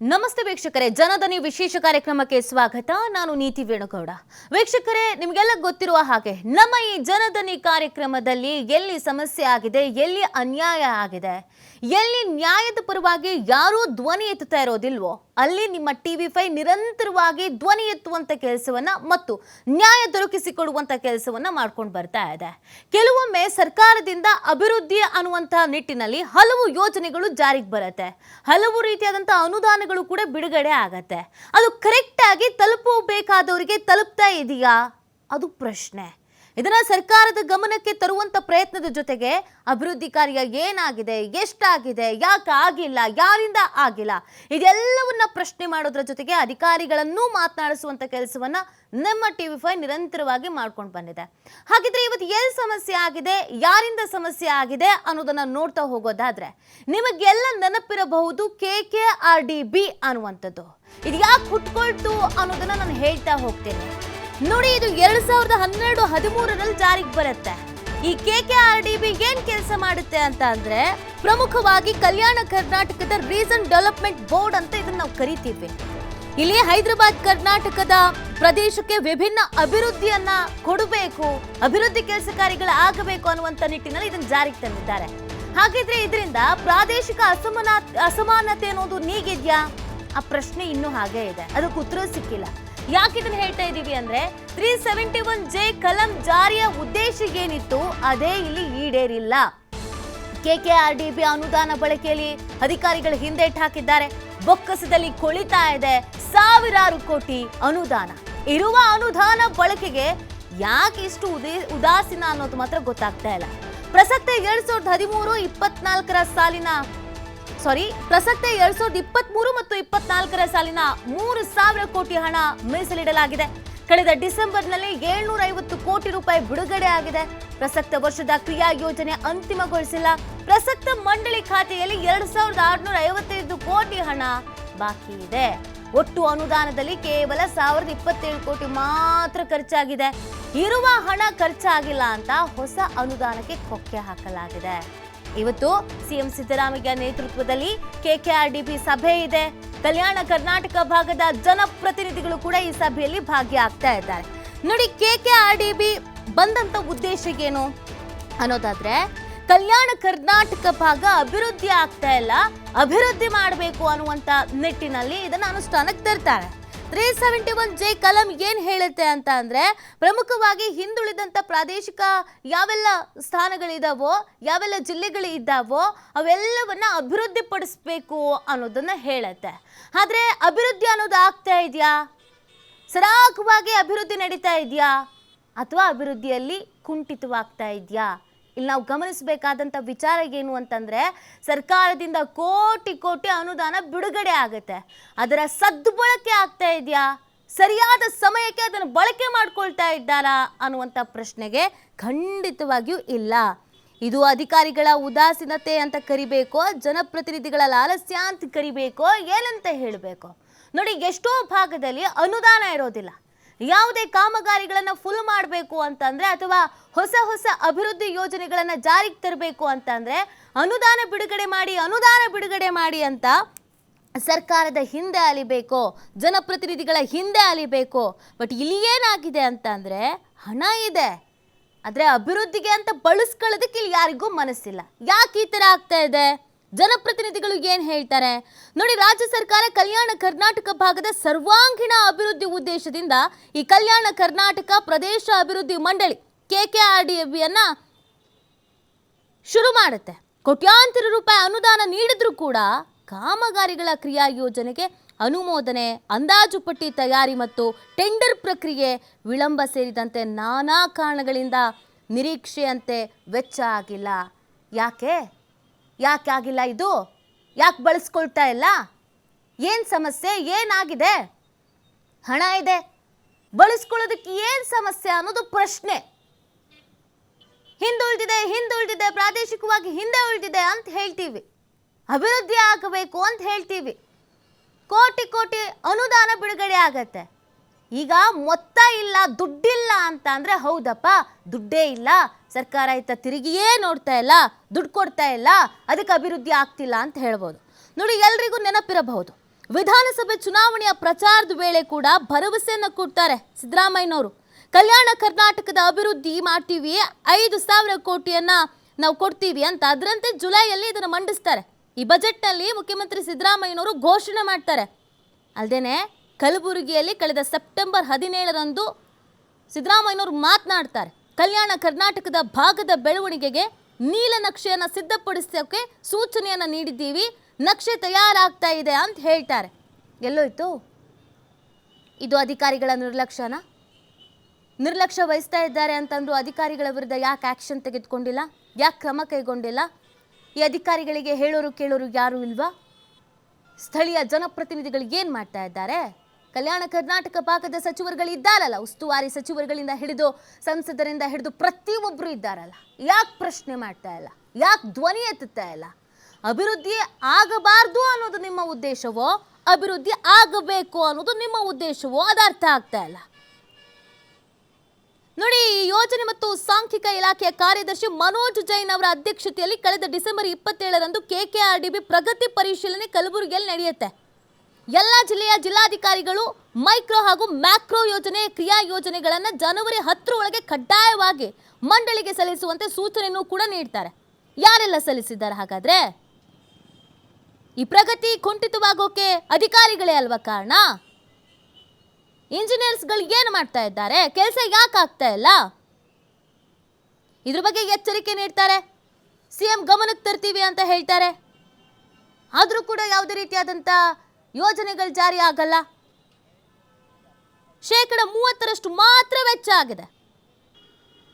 ನಮಸ್ತೆ ವೀಕ್ಷಕರೇ, ಜನಧನಿ ವಿಶೇಷ ಕಾರ್ಯಕ್ರಮಕ್ಕೆ ಸ್ವಾಗತ. ನಾನು ನೀತಿ ವೇಣುಗೌಡ. ವೀಕ್ಷಕರೇ, ನಿಮಗೆಲ್ಲ ಗೊತ್ತಿರುವ ಹಾಗೆ ನಮ್ಮ ಈ ಜನಧನಿ ಕಾರ್ಯಕ್ರಮದಲ್ಲಿ ಎಲ್ಲಿ ಸಮಸ್ಯೆ ಆಗಿದೆ, ಎಲ್ಲಿ ಅನ್ಯಾಯ ಆಗಿದೆ, ಎಲ್ಲಿ ನ್ಯಾಯದ ಪರವಾಗಿ ಯಾರೂ ಧ್ವನಿ ಎತ್ತುತ್ತಾ ಇರೋದಿಲ್ವೋ ಅಲ್ಲಿ ನಿಮ್ಮ TV5 ನಿರಂತರವಾಗಿ ಧ್ವನಿ ಎತ್ತುವಂತ ಕೆಲಸವನ್ನ ಮತ್ತು ನ್ಯಾಯ ದೊರಕಿಸಿಕೊಡುವಂತ ಕೆಲಸವನ್ನ ಮಾಡ್ಕೊಂಡು ಬರ್ತಾ ಇದೆ. ಕೆಲವೊಮ್ಮೆ ಸರ್ಕಾರದಿಂದ ಅಭಿವೃದ್ಧಿ ಅನ್ನುವಂತ ನಿಟ್ಟಿನಲ್ಲಿ ಹಲವು ಯೋಜನೆಗಳು ಜಾರಿಗೆ ಬರುತ್ತೆ, ಹಲವು ರೀತಿಯಾದಂತ ಅನುದಾನಗಳು ಕೂಡ ಬಿಡುಗಡೆ ಆಗತ್ತೆ. ಅದು ಕರೆಕ್ಟ್ ಆಗಿ ತಲುಪಬೇಕಾದವರಿಗೆ ತಲುಪ್ತಾ ಇದೆಯಾ, ಅದು ಪ್ರಶ್ನೆ. ಇದನ್ನ ಸರ್ಕಾರದ ಗಮನಕ್ಕೆ ತರುವಂತ ಪ್ರಯತ್ನದ ಜೊತೆಗೆ ಅಭಿವೃದ್ಧಿ ಕಾರ್ಯ ಏನಾಗಿದೆ, ಎಷ್ಟಾಗಿದೆ, ಯಾಕೆ ಆಗಿಲ್ಲ, ಯಾರಿಂದ ಆಗಿಲ್ಲ, ಇದೆಲ್ಲವನ್ನ ಪ್ರಶ್ನೆ ಮಾಡೋದ್ರ ಜೊತೆಗೆ ಅಧಿಕಾರಿಗಳನ್ನು ಮಾತನಾಡಿಸುವಂತ ಕೆಲಸವನ್ನ ನಮ್ಮ TV5 ನಿರಂತರವಾಗಿ ಮಾಡ್ಕೊಂಡು ಬಂದಿದೆ. ಹಾಗಿದ್ರೆ ಇವತ್ತು ಎಲ್ಲಿ ಸಮಸ್ಯೆ ಆಗಿದೆ, ಯಾರಿಂದ ಸಮಸ್ಯೆ ಆಗಿದೆ ಅನ್ನೋದನ್ನ ನೋಡ್ತಾ ಹೋಗೋದಾದ್ರೆ ನಿಮಗೆಲ್ಲ ನೆನಪಿರಬಹುದು KKRDB ಅನ್ನುವಂಥದ್ದು. ಇದು ಯಾಕೆ ಹುಟ್ಕೊಳ್ತು ಅನ್ನೋದನ್ನ ನಾನು ಹೇಳ್ತಾ ಹೋಗ್ತೇನೆ. ನೋಡಿ, ಇದು 2012-13ರಲ್ಲಿ ಜಾರಿಗೆ ಬರುತ್ತೆ. ಈ KKRDB ಏನ್ ಕೆಲಸ ಮಾಡುತ್ತೆ ಅಂತ ಅಂದ್ರೆ, ಪ್ರಮುಖವಾಗಿ ಕಲ್ಯಾಣ ಕರ್ನಾಟಕದ ರೀಜನ್ ಡೆವಲಪ್ಮೆಂಟ್ ಬೋರ್ಡ್ ಅಂತ ಇದನ್ನ ನಾವು ಕರಿತೀವಿ. ಇಲ್ಲಿ ಹೈದರಾಬಾದ್ ಕರ್ನಾಟಕದ ಪ್ರದೇಶಕ್ಕೆ ವಿಭಿನ್ನ ಅಭಿವೃದ್ಧಿಯನ್ನ ಕೊಡಬೇಕು, ಅಭಿವೃದ್ಧಿ ಕೆಲಸ ಕಾರ್ಯಗಳು ಆಗಬೇಕು ಅನ್ನುವಂತ ನಿಟ್ಟಿನಲ್ಲಿ ಇದನ್ನ ಜಾರಿಗೆ ತಂದಿದ್ದಾರೆ. ಹಾಗಿದ್ರೆ ಇದರಿಂದ ಪ್ರಾದೇಶಿಕ ಅಸಮಾನತೆ ಅನ್ನೋದು ನೀಗಿದ್ಯಾ? ಆ ಪ್ರಶ್ನೆ ಇನ್ನೂ ಹಾಗೆ ಇದೆ, ಅದಕ್ಕೆ ಉತ್ತರ ಸಿಕ್ಕಿಲ್ಲ. ಯಾಕೆ ಇದನ್ನ ಹೇಳ್ತಾ ಇದೀವಿ ಅಂದ್ರೆ, 371J ಕಲಂ ಜಾರಿಯ ಉದ್ದೇಶ ಏನಿತ್ತು ಅದೇ ಇಲ್ಲಿ ಈಡೇರಿಲ್ಲ. KKRDB ಅನುದಾನ ಬಳಕೆಯಲ್ಲಿ ಅಧಿಕಾರಿಗಳು ಹಿಂದೇಟು ಹಾಕಿದ್ದಾರೆ. ಬೊಕ್ಕಸದಲ್ಲಿ ಕೊಳಿತಾ ಇದೆ ಸಾವಿರಾರು ಕೋಟಿ ಅನುದಾನ. ಇರುವ ಅನುದಾನ ಬಳಕೆಗೆ ಯಾಕೆ ಇಷ್ಟು ಉದಾಸೀನ ಅನ್ನೋದು ಮಾತ್ರ ಗೊತ್ತಾಗ್ತಾ ಇಲ್ಲ. ಪ್ರಸಕ್ತ 2023 ಮತ್ತು 24ರ ಸಾಲಿನ 3,000 ಕೋಟಿ ಹಣ ಮೀಸಲಿಡಲಾಗಿದೆ. ಕಳೆದ ಡಿಸೆಂಬರ್ನಲ್ಲಿ 750 ಕೋಟಿ ರೂಪಾಯಿ ಬಿಡುಗಡೆ ಆಗಿದೆ. ಪ್ರಸಕ್ತ ವರ್ಷದ ಕ್ರಿಯಾ ಯೋಜನೆ ಅಂತಿಮಗೊಳಿಸಿಲ್ಲ. ಪ್ರಸಕ್ತ ಮಂಡಳಿ ಖಾತೆಯಲ್ಲಿ 2,655 ಕೋಟಿ ಹಣ ಬಾಕಿ ಇದೆ. ಒಟ್ಟು ಅನುದಾನದಲ್ಲಿ ಕೇವಲ 1,027 ಕೋಟಿ ಮಾತ್ರ ಖರ್ಚಾಗಿದೆ. ಇರುವ ಹಣ ಖರ್ಚಾಗಿಲ್ಲ ಅಂತ ಹೊಸ ಅನುದಾನಕ್ಕೆ ಕೊಕ್ಕೆ ಹಾಕಲಾಗಿದೆ. ಇವತ್ತು ಸಿಎಂ ಸಿದ್ದರಾಮಯ್ಯ ನೇತೃತ್ವದಲ್ಲಿ KKRDB ಸಭೆ ಇದೆ. ಕಲ್ಯಾಣ ಕರ್ನಾಟಕ ಭಾಗದ ಜನಪ್ರತಿನಿಧಿಗಳು ಕೂಡ ಈ ಸಭೆಯಲ್ಲಿ ಭಾಗಿಯಾಗ್ತಾ ಇದ್ದಾರೆ. ನೋಡಿ, KKRDB ಬಂದಂತ ಉದ್ದೇಶ ಏನು ಅನ್ನೋದಾದ್ರೆ, ಕಲ್ಯಾಣ ಕರ್ನಾಟಕ ಭಾಗ ಅಭಿವೃದ್ಧಿ ಆಗ್ತಾ ಇಲ್ಲ, ಅಭಿವೃದ್ಧಿ ಮಾಡಬೇಕು ಅನ್ನುವಂತ ನಿಟ್ಟಿನಲ್ಲಿ ಇದನ್ನ ಅನುಷ್ಠಾನಕ್ಕೆ ತರ್ತಾರೆ. 371J ಕಲಂ ಏನ್ ಹೇಳುತ್ತೆ ಅಂತ ಅಂದ್ರೆ, ಪ್ರಮುಖವಾಗಿ ಹಿಂದುಳಿದಂತ ಪ್ರಾದೇಶಿಕ ಯಾವೆಲ್ಲ ಸ್ಥಾನಗಳಿದಾವೋ, ಯಾವೆಲ್ಲ ಜಿಲ್ಲೆಗಳು ಇದ್ದಾವೋ ಅವೆಲ್ಲವನ್ನ ಅಭಿವೃದ್ಧಿ ಪಡಿಸ್ಬೇಕು ಅನ್ನೋದನ್ನ ಹೇಳುತ್ತೆ. ಆದ್ರೆ ಅಭಿವೃದ್ಧಿ ಅನ್ನೋದು ಆಗ್ತಾ ಇದೆಯಾ? ಸರಾಗವಾಗಿ ಅಭಿವೃದ್ಧಿ ನಡೀತಾ ಇದೆಯಾ, ಅಥವಾ ಅಭಿವೃದ್ಧಿಯಲ್ಲಿ ಕುಂಠಿತವಾಗ್ತಾ ಇದೆಯಾ? ಇಲ್ಲಿ ನಾವು ಗಮನಿಸಬೇಕಾದಂಥ ವಿಚಾರ ಏನು ಅಂತಂದ್ರೆ, ಸರ್ಕಾರದಿಂದ ಕೋಟಿ ಕೋಟಿ ಅನುದಾನ ಬಿಡುಗಡೆ ಆಗುತ್ತೆ, ಅದರ ಸದ್ಬಳಕೆ ಆಗ್ತಾ ಇದೆಯಾ, ಸರಿಯಾದ ಸಮಯಕ್ಕೆ ಅದನ್ನು ಬಳಕೆ ಮಾಡ್ಕೊಳ್ತಾ ಇದ್ದಾರಾ ಅನ್ನುವಂಥ ಪ್ರಶ್ನೆಗೆ ಖಂಡಿತವಾಗಿಯೂ ಇಲ್ಲ. ಇದು ಅಧಿಕಾರಿಗಳ ಉದಾಸೀನತೆ ಅಂತ ಕರಿಬೇಕೋ, ಜನಪ್ರತಿನಿಧಿಗಳ ಲಾಲಸ್ಯ ಅಂತ ಕರಿಬೇಕೋ, ಏನಂತ ಹೇಳಬೇಕು? ನೋಡಿ, ಎಷ್ಟೋ ಭಾಗದಲ್ಲಿ ಅನುದಾನ ಇರೋದಿಲ್ಲ. ಯಾವುದೇ ಕಾಮಗಾರಿಗಳನ್ನು ಫುಲ್ ಮಾಡಬೇಕು ಅಂತಂದ್ರೆ, ಅಥವಾ ಹೊಸ ಹೊಸ ಅಭಿವೃದ್ಧಿ ಯೋಜನೆಗಳನ್ನ ಜಾರಿಗೆ ತರಬೇಕು ಅಂತಂದ್ರೆ ಅನುದಾನ ಬಿಡುಗಡೆ ಮಾಡಿ ಅಂತ ಸರ್ಕಾರದ ಹಿಂದೆ ಅಲಿಬೇಕು, ಜನಪ್ರತಿನಿಧಿಗಳ ಹಿಂದೆ ಅಲಿಬೇಕು. ಬಟ್ ಇಲ್ಲಿ ಏನಾಗಿದೆ ಅಂತಂದ್ರೆ, ಹಣ ಇದೆ, ಆದ್ರೆ ಅಭಿವೃದ್ಧಿಗೆ ಅಂತ ಬಳಸ್ಕೊಳ್ಳೋದಕ್ಕೆ ಇಲ್ಲಿ ಯಾರಿಗೂ ಮನಸ್ಸಿಲ್ಲ. ಯಾಕೆ ಈ ತರ ಆಗ್ತಾ ಇದೆ? ಜನಪ್ರತಿನಿಧಿಗಳು ಏನ್ ಹೇಳ್ತಾರೆ ನೋಡಿ. ರಾಜ್ಯ ಸರ್ಕಾರ ಕಲ್ಯಾಣ ಕರ್ನಾಟಕ ಭಾಗದ ಸರ್ವಾಂಗೀಣ ಅಭಿವೃದ್ಧಿ ಉದ್ದೇಶದಿಂದ ಈ ಕಲ್ಯಾಣ ಕರ್ನಾಟಕ ಪ್ರದೇಶ ಅಭಿವೃದ್ಧಿ ಮಂಡಳಿ KKRDBಯನ್ನ ಶುರು ಮಾಡುತ್ತೆ. ಕೋಟ್ಯಾಂತರ ರೂಪಾಯಿ ಅನುದಾನ ನೀಡಿದ್ರೂ ಕೂಡ ಕಾಮಗಾರಿಗಳ ಕ್ರಿಯಾ ಯೋಜನೆಗೆ ಅನುಮೋದನೆ, ಅಂದಾಜು ಪಟ್ಟಿ ತಯಾರಿ ಮತ್ತು ಟೆಂಡರ್ ಪ್ರಕ್ರಿಯೆ ವಿಳಂಬ ಸೇರಿದಂತೆ ನಾನಾ ಕಾರಣಗಳಿಂದ ನಿರೀಕ್ಷೆಯಂತೆ ವೆಚ್ಚ ಆಗಿಲ್ಲ. ಯಾಕೆ ಆಗಿಲ್ಲ? ಇದು ಯಾಕೆ ಬಳಸ್ಕೊಳ್ತಾ ಇಲ್ಲ? ಏನು ಸಮಸ್ಯೆ, ಏನಾಗಿದೆ? ಹಣ ಇದೆ, ಬಳಸ್ಕೊಳ್ಳೋದಕ್ಕೆ ಏನು ಸಮಸ್ಯೆ ಅನ್ನೋದು ಪ್ರಶ್ನೆ. ಹಿಂದುಳಿದಿದೆ, ಪ್ರಾದೇಶಿಕವಾಗಿ ಹಿಂದೆ ಉಳಿದಿದೆ ಅಂತ ಹೇಳ್ತೀವಿ, ಅಭಿವೃದ್ಧಿ ಆಗಬೇಕು ಅಂತ ಹೇಳ್ತೀವಿ, ಕೋಟಿ ಕೋಟಿ ಅನುದಾನ ಬಿಡುಗಡೆ ಆಗತ್ತೆ. ಈಗ ಮೊತ್ತ ಇಲ್ಲ, ದುಡ್ಡಿಲ್ಲ ಅಂತ ಅಂದ್ರೆ, ಹೌದಪ್ಪ ದುಡ್ಡೇ ಇಲ್ಲ, ಸರ್ಕಾರ ಇತ್ತ ತಿರುಗಿಯೇ ನೋಡ್ತಾ ಇಲ್ಲ, ದುಡ್ಡು ಕೊಡ್ತಾ ಇಲ್ಲ, ಅದಕ್ಕೆ ಅಭಿವೃದ್ಧಿ ಆಗ್ತಿಲ್ಲ ಅಂತ ಹೇಳ್ಬೋದು. ನೋಡಿ, ಎಲ್ರಿಗೂ ನೆನಪಿರಬಹುದು ವಿಧಾನಸಭೆ ಚುನಾವಣೆಯ ಪ್ರಚಾರದ ವೇಳೆ ಕೂಡ ಭರವಸೆಯನ್ನು ಕೊಡ್ತಾರೆ ಸಿದ್ದರಾಮಯ್ಯನವರು. ಕಲ್ಯಾಣ ಕರ್ನಾಟಕದ ಅಭಿವೃದ್ಧಿ ಮಾಡ್ತೀವಿ, 5,000 ಕೋಟಿಯನ್ನ ನಾವು ಕೊಡ್ತೀವಿ ಅಂತ. ಅದರಂತೆ ಜುಲೈಯಲ್ಲಿ ಇದನ್ನು ಮಂಡಿಸ್ತಾರೆ. ಈ ಬಜೆಟ್ನಲ್ಲಿ ಮುಖ್ಯಮಂತ್ರಿ ಸಿದ್ದರಾಮಯ್ಯನವರು ಘೋಷಣೆ ಮಾಡ್ತಾರೆ. ಅಲ್ಲದೆ ಕಲಬುರಗಿಯಲ್ಲಿ ಕಳೆದ ಸೆಪ್ಟೆಂಬರ್ 17ರಂದು ಸಿದ್ದರಾಮಯ್ಯನವರು ಮಾತನಾಡ್ತಾರೆ. ಕಲ್ಯಾಣ ಕರ್ನಾಟಕದ ಭಾಗದ ಬೆಳವಣಿಗೆಗೆ ನೀಲನಕ್ಷೆಯನ್ನು ಸಿದ್ಧಪಡಿಸೋಕೆ ಸೂಚನೆಯನ್ನು ನೀಡಿದ್ದೀವಿ, ನಕ್ಷೆ ತಯಾರಾಗ್ತಾ ಇದೆ ಅಂತ ಹೇಳ್ತಾರೆ. ಎಲ್ಲೋಯ್ತು ಇದು? ಅಧಿಕಾರಿಗಳ ನಿರ್ಲಕ್ಷ್ಯ ವಹಿಸ್ತಾ ಇದ್ದಾರೆ ಅಂತಂದ್ರು. ಅಧಿಕಾರಿಗಳ ವಿರುದ್ಧ ಯಾಕೆ ಆಕ್ಷನ್ ತೆಗೆದುಕೊಂಡಿಲ್ಲ? ಯಾಕೆ ಕ್ರಮ ಕೈಗೊಂಡಿಲ್ಲ? ಈ ಅಧಿಕಾರಿಗಳಿಗೆ ಹೇಳೋರು ಕೇಳೋರು ಯಾರು ಇಲ್ವಾ? ಸ್ಥಳೀಯ ಜನಪ್ರತಿನಿಧಿಗಳು ಏನು ಮಾಡ್ತಾ ಇದ್ದಾರೆ? ಕಲ್ಯಾಣ ಕರ್ನಾಟಕ ಭಾಗದ ಸಚಿವರುಗಳು ಇದ್ದಾರಲ್ಲ, ಉಸ್ತುವಾರಿ ಸಚಿವರುಗಳಿಂದ ಹಿಡಿದು ಸಂಸದರಿಂದ ಹಿಡಿದು ಪ್ರತಿಯೊಬ್ಬರು ಇದ್ದಾರಲ್ಲ, ಯಾಕೆ ಪ್ರಶ್ನೆ ಮಾಡ್ತಾ ಇಲ್ಲ? ಯಾಕೆ ಧ್ವನಿ ಎತ್ತುತ್ತಾ ಇಲ್ಲ? ಅಭಿವೃದ್ಧಿ ಆಗಬಾರ್ದು ಅನ್ನೋದು ನಿಮ್ಮ ಉದ್ದೇಶವೋ, ಅಭಿವೃದ್ಧಿ ಆಗಬೇಕು ಅನ್ನೋದು ನಿಮ್ಮ ಉದ್ದೇಶವೋ? ಅದು ಅರ್ಥ ಆಗ್ತಾ ಇಲ್ಲ. ನೋಡಿ, ಈ ಯೋಜನೆ ಮತ್ತು ಸಾಂಖ್ಯಿಕ ಇಲಾಖೆಯ ಕಾರ್ಯದರ್ಶಿ ಮನೋಜ್ ಜೈನ್ ಅವರ ಅಧ್ಯಕ್ಷತೆಯಲ್ಲಿ ಕಳೆದ ಡಿಸೆಂಬರ್ 27ರಂದು KKRDB ಪ್ರಗತಿ ಪರಿಶೀಲನೆ ಕಲಬುರಗಿಯಲ್ಲಿ ನಡೆಯುತ್ತೆ. ಎಲ್ಲ ಜಿಲ್ಲೆಯ ಜಿಲ್ಲಾಧಿಕಾರಿಗಳು ಮೈಕ್ರೋ ಹಾಗೂ ಮ್ಯಾಕ್ರೋ ಯೋಜನೆ ಕ್ರಿಯಾ ಯೋಜನೆಗಳನ್ನು ಜನವರಿ 10 ಒಳಗೆ ಕಡ್ಡಾಯವಾಗಿ ಮಂಡಳಿಗೆ ಸಲ್ಲಿಸುವಂತೆ ಸೂಚನೆಯನ್ನು ಕೂಡ ನೀಡ್ತಾರೆ. ಯಾರೆಲ್ಲ ಸಲ್ಲಿಸಿದ್ದಾರೆ ಹಾಗಾದ್ರೆ? ಈ ಪ್ರಗತಿ ಕುಂಠಿತವಾಗೋಕೆ ಅಧಿಕಾರಿಗಳೇ ಅಲ್ವಾ ಕಾರಣ? ಇಂಜಿನಿಯರ್ಸ್ಗಳು ಏನು ಮಾಡ್ತಾ ಇದ್ದಾರೆ? ಕೆಲಸ ಯಾಕೆ ಆಗ್ತಾ ಇಲ್ಲ? ಇದ್ರ ಬಗ್ಗೆ ಎಚ್ಚರಿಕೆ ನೀಡ್ತಾರೆ. CM ಗಮನಕ್ಕೆ ತರ್ತೀವಿ ಅಂತ ಹೇಳ್ತಾರೆ. ಆದರೂ ಕೂಡ ಯಾವುದೇ ರೀತಿಯಾದಂಥ ಯೋಜನೆಗಳು ಜಾರಿ ಆಗಲ್ಲ. 30% ಮಾತ್ರ ವೆಚ್ಚ ಆಗಿದೆ.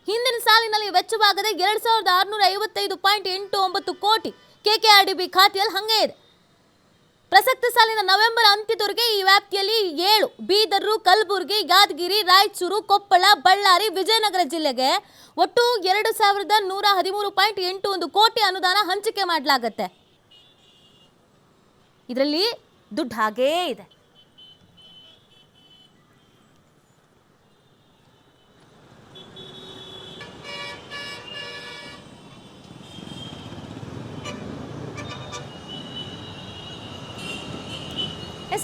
ಹಿಂದಿನ ಸಾಲಿನಲ್ಲಿ ವೆಚ್ಚವಾಗದೆ 2,655.89 ಕೋಟಿ KKRDB ಖಾತೆಯಲ್ಲಿ ಹಂಗೆ ಇದೆ. ಪ್ರಸಕ್ತ ಸಾಲಿನ ನವೆಂಬರ್ ಅಂತ್ಯದವರೆಗೆ ಈ ವ್ಯಾಪ್ತಿಯಲ್ಲಿ 7 ಬೀದರ್, ಕಲಬುರಗಿ, ಯಾದಗಿರಿ, ರಾಯಚೂರು, ಕೊಪ್ಪಳ, ಬಳ್ಳಾರಿ, ವಿಜಯನಗರ ಜಿಲ್ಲೆಗೆ ಒಟ್ಟು 2,113.81 ಕೋಟಿ ಅನುದಾನ ಹಂಚಿಕೆ ಮಾಡಲಾಗುತ್ತೆ. ಇದರಲ್ಲಿ ದುಡ್ಡು ಹಾಗೇ ಇದೆ.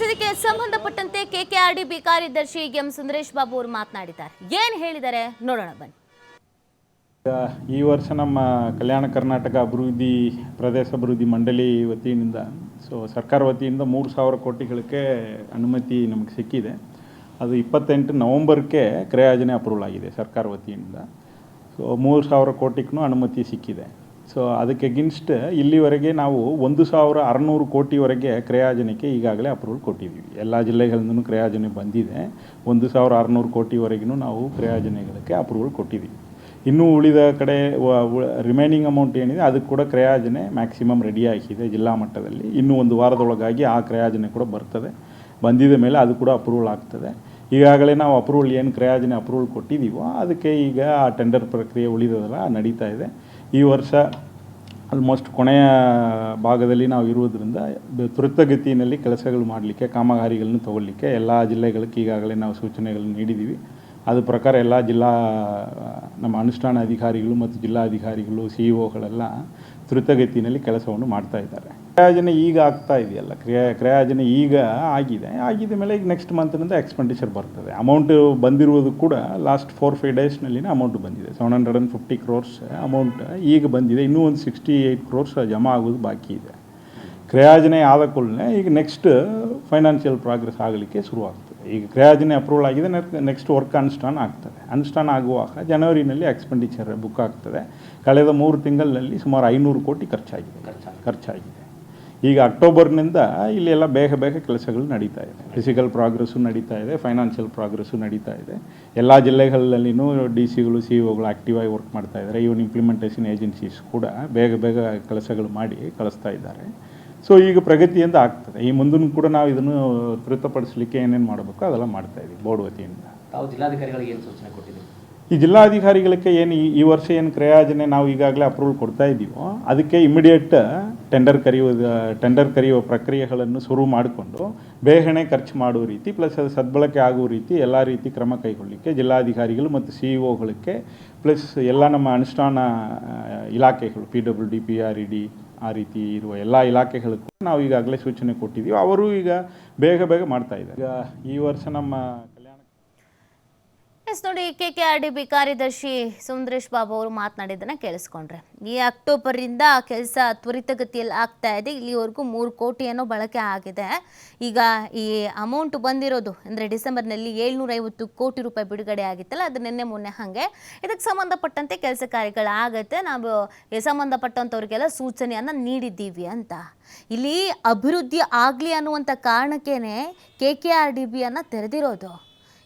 ಇದಕ್ಕೆ ಸಂಬಂಧಪಟ್ಟಂತೆ KKRDB ಕಾರ್ಯದರ್ಶಿ ಎಂ ಸುಂದರೇಶ್ ಬಾಬು ಅವರು ಮಾತನಾಡಿದ್ದಾರೆ. ಏನು ಹೇಳಿದ್ದಾರೆ ನೋಡೋಣ ಬನ್ನಿ. ಈ ವರ್ಷ ನಮ್ಮ ಕಲ್ಯಾಣ ಕರ್ನಾಟಕ ಅಭಿವೃದ್ಧಿ ಪ್ರದೇಶ ಅಭಿವೃದ್ಧಿ ಮಂಡಳಿ ವತಿಯಿಂದ ಸರ್ಕಾರ ವತಿಯಿಂದ 3,000 ಕೋಟಿಗಳಿಗೆ ಅನುಮತಿ ನಮಗೆ ಸಿಕ್ಕಿದೆ. ಅದು 28 ನವಂಬರ್ಗೆ ಕ್ರಿಯಾಯೋಜನೆ ಅಪ್ರೂವಲ್ ಆಗಿದೆ ಸರ್ಕಾರ ವತಿಯಿಂದ. 3,000 ಕೋಟಿಗೂ ಅನುಮತಿ ಸಿಕ್ಕಿದೆ. ಅದಕ್ಕೆ ಅಗೇನ್ಸ್ಟ್ ಇಲ್ಲಿವರೆಗೆ ನಾವು 1,600 ಕೋಟಿವರೆಗೆ ಕ್ರಿಯಾಯೋಜನೆಗೆ ಈಗಾಗಲೇ ಅಪ್ರೂವಲ್ ಕೊಟ್ಟಿದ್ದೀವಿ. ಎಲ್ಲ ಜಿಲ್ಲೆಗಳಿಂದಲೂ ಕ್ರಿಯಾಯೋಜನೆ ಬಂದಿದೆ. 1,600 ಕೋಟಿವರೆಗೂ ನಾವು ಕ್ರಿಯಾಯೋಜನೆಗಳಿಗೆ ಅಪ್ರೂವಲ್ ಕೊಟ್ಟಿದ್ದೀವಿ. ಇನ್ನೂ ಉಳಿದ ಕಡೆ ರಿಮೈನಿಂಗ್ ಅಮೌಂಟ್ ಏನಿದೆ ಅದಕ್ಕೆ ಕೂಡ ಕ್ರಿಯಾಯೋಜನೆ ಮ್ಯಾಕ್ಸಿಮಮ್ ರೆಡಿ ಆಗಿದೆ ಜಿಲ್ಲಾ ಮಟ್ಟದಲ್ಲಿ. ಇನ್ನೂ 1 ವಾರದೊಳಗಾಗಿ ಆ ಕ್ರಿಯಾಯೋಜನೆ ಕೂಡ ಬರ್ತದೆ. ಬಂದಿದ ಮೇಲೆ ಅದು ಕೂಡ ಅಪ್ರೂವಲ್ ಆಗ್ತದೆ. ಈಗಾಗಲೇ ನಾವು ಅಪ್ರೂವಲ್ ಏನು ಕ್ರಿಯಾಯೋಜನೆ ಅಪ್ರೂವಲ್ ಕೊಟ್ಟಿದ್ದೀವೋ ಅದಕ್ಕೆ ಈಗ ಆ ಟೆಂಡರ್ ಪ್ರಕ್ರಿಯೆ ಉಳಿದದಲ್ಲ ನಡೀತಾ ಇದೆ. ಈ ವರ್ಷ ಆಲ್ಮೋಸ್ಟ್ ಕೊನೆಯ ಭಾಗದಲ್ಲಿ ನಾವು ಇರುವುದರಿಂದ ತ್ವರಿತಗತಿಯಲ್ಲಿ ಕೆಲಸಗಳು ಮಾಡಲಿಕ್ಕೆ, ಕಾಮಗಾರಿಗಳನ್ನು ತಗೊಳ್ಳಿಕ್ಕೆ ಎಲ್ಲ ಜಿಲ್ಲೆಗಳಿಗೆ ಈಗಾಗಲೇ ನಾವು ಸೂಚನೆಗಳನ್ನು ನೀಡಿದ್ದೀವಿ. ಅದು ಪ್ರಕಾರ ಎಲ್ಲ ಜಿಲ್ಲಾ ನಮ್ಮ ಅನುಷ್ಠಾನ ಅಧಿಕಾರಿಗಳು ಮತ್ತು ಜಿಲ್ಲಾಧಿಕಾರಿಗಳು CEOಗಳೆಲ್ಲ ತ್ವರಿತಗತಿಯಲ್ಲಿ ಕೆಲಸವನ್ನು ಮಾಡ್ತಾ ಇದ್ದಾರೆ. ಕ್ರಿಯಾಯೋಜನೆ ಈಗ ಆಗ್ತಾ ಇದೆಯಲ್ಲ, ಕ್ರಿಯಾಯೋಜನೆ ಈಗ ಆಗಿದ ಮೇಲೆ ಈಗ ನೆಕ್ಸ್ಟ್ ಮಂತ್ನಿಂದ ಎಕ್ಸ್ಪೆಂಡಿಚರ್ ಬರ್ತದೆ. ಅಮೌಂಟು ಬಂದಿರುವುದು ಕೂಡ ಲಾಸ್ಟ್ 4-5 ಡೇಸ್ನಲ್ಲಿನ ಅಮೌಂಟ್ ಬಂದಿದೆ. 750 crores ಅಮೌಂಟ್ ಈಗ ಬಂದಿದೆ. ಇನ್ನೂ ಒಂದು 68 crores ಜಮಾ ಆಗೋದು ಬಾಕಿ ಇದೆ. ಕ್ರಿಯಾಯೋಜನೆ ಆದ ಕೂಡಲೇ ಈಗ ನೆಕ್ಸ್ಟ್ ಫೈನಾನ್ಷಿಯಲ್ ಪ್ರೋಗ್ರೆಸ್ ಆಗಲಿಕ್ಕೆ ಶುರುವಾಗ್ತದೆ. ಈಗ ಕ್ರಿಯಾಯೋಜನೆ ಅಪ್ರೂವಲ್ ಆಗಿದೆ, ನೆಕ್ಸ್ಟ್ ವರ್ಕ್ ಅನುಷ್ಠಾನ ಆಗ್ತದೆ. ಅನುಷ್ಠಾನ ಆಗುವಾಗ ಜನವರಿನಲ್ಲಿ ಎಕ್ಸ್ಪೆಂಡಿಚರ್ ಬುಕ್ ಆಗ್ತದೆ. ಕಳೆದ 3 ತಿಂಗಳಲ್ಲಿ ಸುಮಾರು 500 ಕೋಟಿ ಖರ್ಚಾಗಿದೆ. ಈಗ ಅಕ್ಟೋಬರ್ನಿಂದ ಇಲ್ಲೆಲ್ಲ ಬೇಗ ಕೆಲಸಗಳು ನಡೀತಾ ಇದೆ. ಫಿಸಿಕಲ್ ಪ್ರೋಗ್ರೆಸ್ಸು ನಡೀತಾ ಇದೆ, ಫೈನಾನ್ಷಿಯಲ್ ಪ್ರೋಗ್ರೆಸ್ಸು ನಡೀತಾ ಇದೆ. ಎಲ್ಲ ಜಿಲ್ಲೆಗಳಲ್ಲಿನೂ DCಗಳು CEOಗಳು ಆ್ಯಕ್ಟಿವ್ ಆಗಿ ವರ್ಕ್ ಮಾಡ್ತಾ ಇದ್ದಾರೆ. ಈವನ್ ಇಂಪ್ಲಿಮೆಂಟೇಷನ್ ಏಜೆನ್ಸೀಸ್ ಕೂಡ ಬೇಗ ಕೆಲಸಗಳು ಮಾಡಿ ಕಳಿಸ್ತಾ ಇದ್ದಾರೆ. ಈಗ ಪ್ರಗತಿಯಿಂದ ಆಗ್ತದೆ. ಈ ಮುಂದೂ ಕೂಡ ನಾವು ಇದನ್ನು ತ್ವರಿತಪಡಿಸಲಿಕ್ಕೆ ಏನೇನು ಮಾಡಬೇಕು ಅದೆಲ್ಲ ಮಾಡ್ತಾ ಇದ್ದೀವಿ ಬೋರ್ಡ್ ವತಿಯಿಂದ. ತಾವು ಜಿಲ್ಲಾಧಿಕಾರಿಗಳಿಗೆ ಏನು ಸೂಚನೆ ಕೊಟ್ಟಿದ್ದೀವಿ? ಈ ಜಿಲ್ಲಾಧಿಕಾರಿಗಳಿಗೆ ಏನು ಈ ವರ್ಷ ಏನು ಕ್ರಿಯಾಯೋಜನೆ ನಾವು ಈಗಾಗಲೇ ಅಪ್ರೂವಲ್ ಕೊಡ್ತಾ ಇದ್ದೀವೋ ಅದಕ್ಕೆ ಇಮಿಡಿಯೇಟ್ ಟೆಂಡರ್ ಕರೆಯುವ ಪ್ರಕ್ರಿಯೆಗಳನ್ನು ಶುರು ಮಾಡಿಕೊಂಡು ಬೇಗನೆ ಖರ್ಚು ಮಾಡುವ ರೀತಿ ಪ್ಲಸ್ ಅದು ಸದ್ಬಳಕೆ ಆಗುವ ರೀತಿ ಎಲ್ಲ ರೀತಿ ಕ್ರಮ ಕೈಗೊಳ್ಳಲಿಕ್ಕೆ ಜಿಲ್ಲಾಧಿಕಾರಿಗಳು ಮತ್ತು CEOಗಳಿಗೆ ಪ್ಲಸ್ ಎಲ್ಲ ನಮ್ಮ ಅನುಷ್ಠಾನ ಇಲಾಖೆಗಳು PWD, PRED ಆ ರೀತಿ ಇರುವ ಎಲ್ಲ ಇಲಾಖೆಗಳು ನಾವು ಈಗಾಗಲೇ ಸೂಚನೆ ಕೊಟ್ಟಿದ್ದೀವಿ. ಅವರು ಈಗ ಬೇಗ ಮಾಡ್ತಾ ಇದ್ದಾರೆ. ಈಗ ಈ ವರ್ಷ ನಮ್ಮ ಕಲ್ಯಾಣ ನೋಡಿ, KKRDB ಕಾರ್ಯದರ್ಶಿ ಸುಂದರೇಶ್ ಬಾಬು ಅವರು ಮಾತನಾಡಿದ್ದನ್ನು ಕೇಳಿಸ್ಕೊಂಡ್ರೆ, ಈ ಅಕ್ಟೋಬರಿಂದ ಕೆಲಸ ತ್ವರಿತಗತಿಯಲ್ಲಿ ಆಗ್ತಾ ಇದೆ. ಇಲ್ಲಿವರೆಗೂ 3 ಕೋಟಿಯನ್ನು ಬಳಕೆ ಆಗಿದೆ. ಈಗ ಈ ಅಮೌಂಟ್ ಬಂದಿರೋದು ಅಂದರೆ ಡಿಸೆಂಬರ್ನಲ್ಲಿ 750 ಕೋಟಿ ರೂಪಾಯಿ ಬಿಡುಗಡೆ ಆಗಿತ್ತಲ್ಲ, ಅದು ನಿನ್ನೆ ಮೊನ್ನೆ ಹಾಗೆ ಇದಕ್ಕೆ ಸಂಬಂಧಪಟ್ಟಂತೆ ಕೆಲಸ ಕಾರ್ಯಗಳಾಗತ್ತೆ. ನಾವು ಸಂಬಂಧಪಟ್ಟಂಥವ್ರಿಗೆಲ್ಲ ಸೂಚನೆಯನ್ನು ನೀಡಿದ್ದೀವಿ ಅಂತ. ಇಲ್ಲಿ ಅಭಿವೃದ್ಧಿ ಆಗಲಿ ಅನ್ನುವಂಥ ಕಾರಣಕ್ಕೇ KKRDBಯನ್ನು ತೆರೆದಿರೋದು.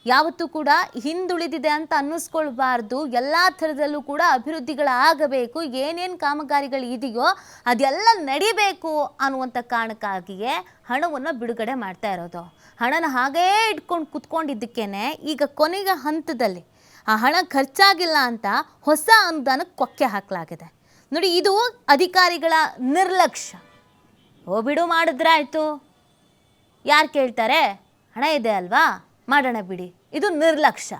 ಯಾವತ್ತೂ ಕೂಡ ಹಿಂದುಳಿದಿದೆ ಅಂತ ಅನ್ನಿಸ್ಕೊಳ್ಬಾರ್ದು. ಎಲ್ಲ ಥರದಲ್ಲೂ ಕೂಡ ಅಭಿವೃದ್ಧಿಗಳಾಗಬೇಕು, ಏನೇನು ಕಾಮಗಾರಿಗಳು ಇದೆಯೋ ಅದೆಲ್ಲ ನಡಿಬೇಕು ಅನ್ನುವಂಥ ಕಾರಣಕ್ಕಾಗಿಯೇ ಹಣವನ್ನು ಬಿಡುಗಡೆ ಮಾಡ್ತಾ ಇರೋದು. ಹಣನ ಹಾಗೇ ಇಟ್ಕೊಂಡು ಕುತ್ಕೊಂಡಿದ್ದಕ್ಕೇ ಈಗ ಕೊನೆಯ ಹಂತದಲ್ಲಿ ಆ ಹಣ ಖರ್ಚಾಗಿಲ್ಲ ಅಂತ ಹೊಸ ಅನುದಾನಕ್ಕೆ ಕೊಕ್ಕೆ ಹಾಕಲಾಗಿದೆ. ನೋಡಿ, ಇದು ಅಧಿಕಾರಿಗಳ ನಿರ್ಲಕ್ಷ್ಯ. ಬಿಡು ಮಾಡಿದ್ರಾಯ್ತು, ಯಾರು ಕೇಳ್ತಾರೆ, ಹಣ ಇದೆ ಅಲ್ವಾ ಮಾಡೋಣ ಬಿಡಿ, ಇದು ನಿರ್ಲಕ್ಷ್ಯ.